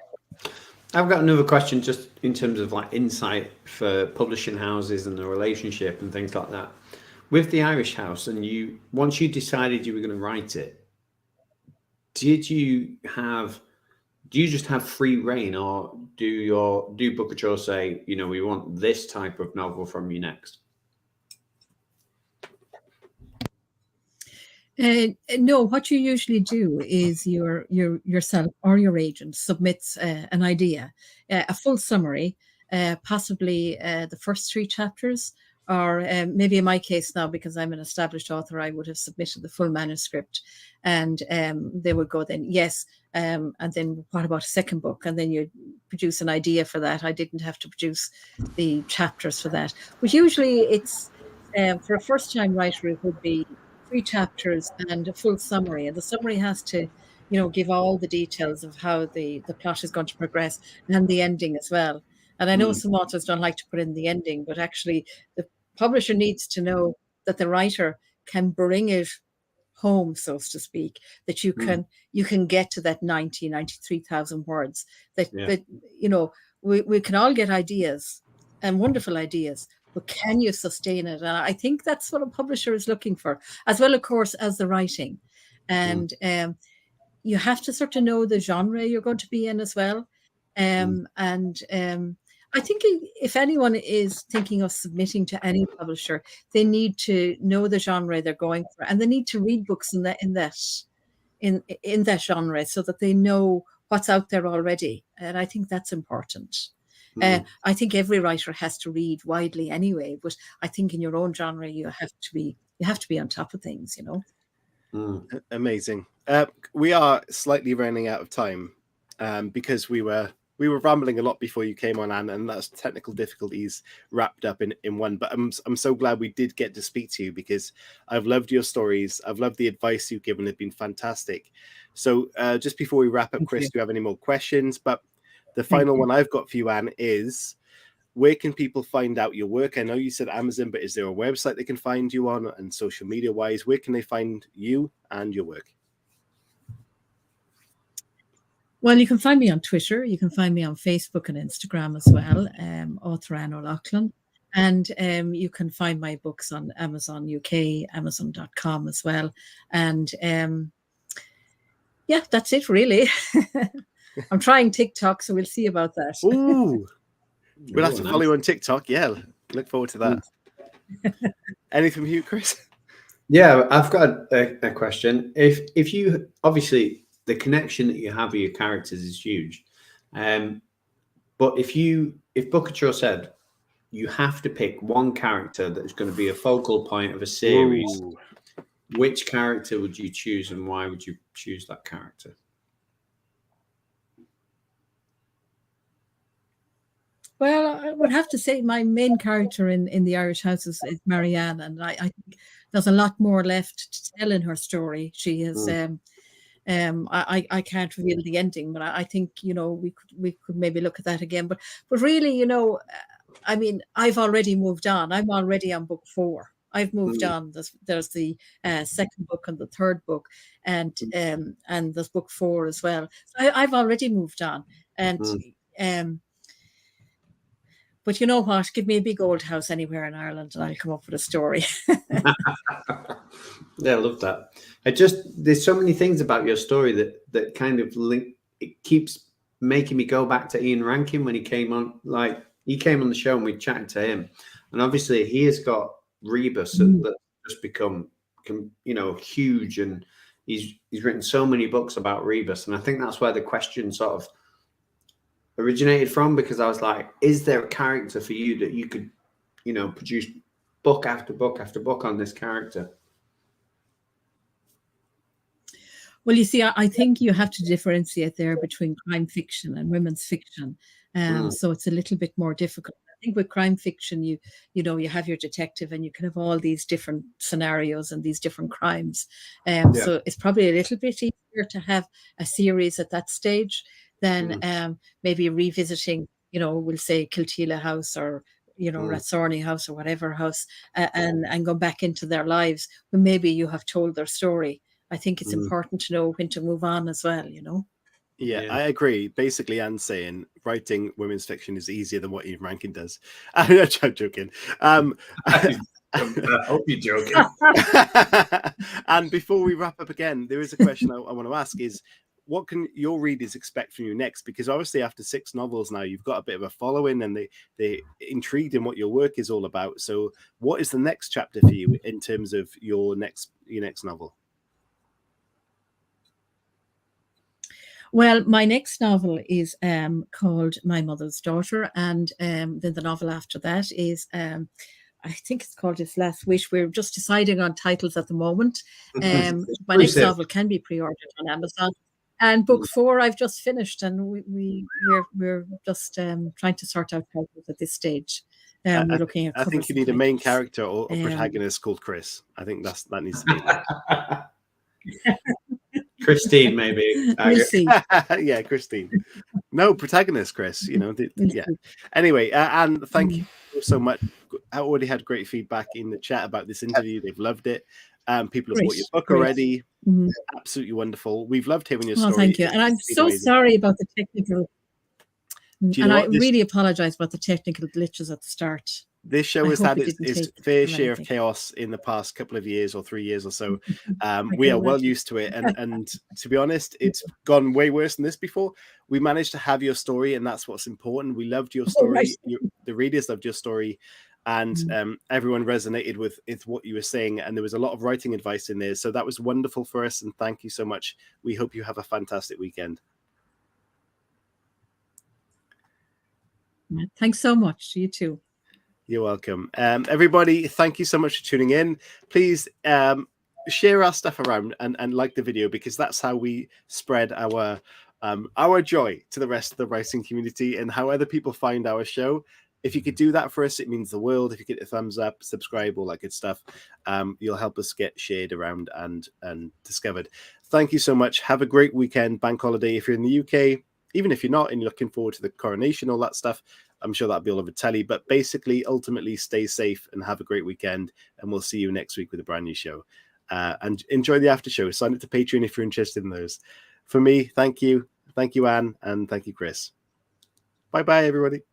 I've got another question just in terms of like insight for publishing houses and the relationship and things like that. With the Irish House, and once you decided you were going to write it, do you just have free reign, or do Bookouture say, we want this type of novel from you next? No, what you usually do is yourself or your agent submits an idea, a full summary, possibly the first 3 chapters, or maybe in my case now, because I'm an established author, I would have submitted the full manuscript, and they would go then, yes, and then what about a second book? And then you produce an idea for that. I didn't have to produce the chapters for that. But usually it's for a first-time writer, it would be 3 chapters and a full summary, and the summary has to, give all the details of how the plot is going to progress and the ending as well. And I know some authors don't like to put in the ending, but actually the publisher needs to know that the writer can bring it home, so to speak, that you can get to that 93,000 words, that we can all get ideas and wonderful ideas, but can you sustain it? And I think that's what a publisher is looking for, as well, of course, as the writing. And you have to sort of know the genre you're going to be in as well. I think if anyone is thinking of submitting to any publisher, they need to know the genre they're going for, and they need to read books in that genre so that they know what's out there already. And I think that's important. I think every writer has to read widely anyway, but I think in your own genre you have to be on top of things, Amazing. We are slightly running out of time because we were rambling a lot before you came on, Anne, and that's technical difficulties wrapped up in one. But I'm so glad we did get to speak to you, because I've loved your stories. I've loved the advice you've given. It's been fantastic. So just before we wrap up, Chris, do you have any more questions? But the final one I've got for you, Anne, is where can people find out your work? I know you said Amazon, but is there a website they can find you on, and social media wise, where can they find you and your work? Well, you can find me on Twitter. You can find me on Facebook and Instagram as well, author Anne Loughlin. And you can find my books on Amazon UK, Amazon.com as well. And that's it really. I'm trying TikTok, so we'll see about that. Ooh, we'll have to follow you on TikTok. Yeah, look forward to that. Anything from you, Chris? Yeah, I've got a question. If you, obviously, the connection that you have with your characters is huge. But if Bookouture said you have to pick one character that's going to be a focal point of a series, which character would you choose, and why would you choose that character? Well, I would have to say my main character in The Irish House is Marianne, and I think there's a lot more left to tell in her story. She is, I can't reveal the ending, but I think, we could maybe look at that again. But really, I mean, I've already moved on. I'm already on book 4. I've moved on. There's the second book and the third book, and there's book 4 as well. So I've already moved on, and but you know what? Give me a big old house anywhere in Ireland, and I'll come up with a story. Yeah, I love that. There's so many things about your story that kind of link. It keeps making me go back to Ian Rankin when he came on. Like, he came on the show and we chatted to him, and obviously he has got Rebus that just become huge, and he's written so many books about Rebus, and I think that's where the question sort of originated from, because I was like, is there a character for you that you could, produce book after book after book on this character? Well, you see, I think you have to differentiate there between crime fiction and women's fiction. So it's a little bit more difficult. I think with crime fiction, you have your detective, and you can have all these different scenarios and these different crimes. So it's probably a little bit easier to have a series at that stage than maybe revisiting, we'll say Kilteela House or, Rathsorny House or whatever house, and go back into their lives when maybe you have told their story. I think it's important to know when to move on as well, Yeah, I agree. Basically, Anne's saying writing women's fiction is easier than what Ian Rankin does. I'm joking. I hope you're joking. And before we wrap up again, there is a question I want to ask is, what can your readers expect from you next? Because obviously after 6 novels now, you've got a bit of a following, and they're intrigued in what your work is all about. So what is the next chapter for you in terms of your next novel? Well, my next novel is called My Mother's Daughter, and then the novel after that is, I think it's called His Last Wish. We're just deciding on titles at the moment. My next novel can be pre-ordered on Amazon. And book 4 I've just finished, and we're just trying to sort out titles at this stage. we're looking at. I think you need a main character or protagonist called Chris. I think that needs to be there. Christine, maybe. We'll see. Yeah, Christine. No, protagonist, Chris. You know, yeah. Anyway, and thank you so much. I already had great feedback in the chat about this interview. They've loved it. People have bought your book already. Absolutely wonderful. We've loved hearing your story. Thank you. And I'm so sorry about the technical. And I really apologize about the technical glitches at the start. This show has had its fair share of chaos in the past couple of years or 3 years or so. We are well used to it. And to be honest, it's gone way worse than this before. We managed to have your story, and that's what's important. We loved your story. The readers loved your story. And everyone resonated with what you were saying. And there was a lot of writing advice in there. So that was wonderful for us. And thank you so much. We hope you have a fantastic weekend. Thanks so much. You too. You're welcome. Everybody, thank you so much for tuning in. Please share our stuff around and like the video, because that's how we spread our joy to the rest of the writing community and how other people find our show. If you could do that for us, it means the world. If you get a thumbs up, subscribe, all that good stuff, you'll help us get shared around and discovered. Thank you so much. Have a great weekend, bank holiday. If you're in the UK, even if you're not and you're looking forward to the coronation, all that stuff, I'm sure that'll be all over telly. But basically, ultimately, stay safe and have a great weekend. And we'll see you next week with a brand new show. And enjoy the after show. Sign up to Patreon if you're interested in those. For me, thank you. Thank you, Anne. And thank you, Chris. Bye-bye, everybody.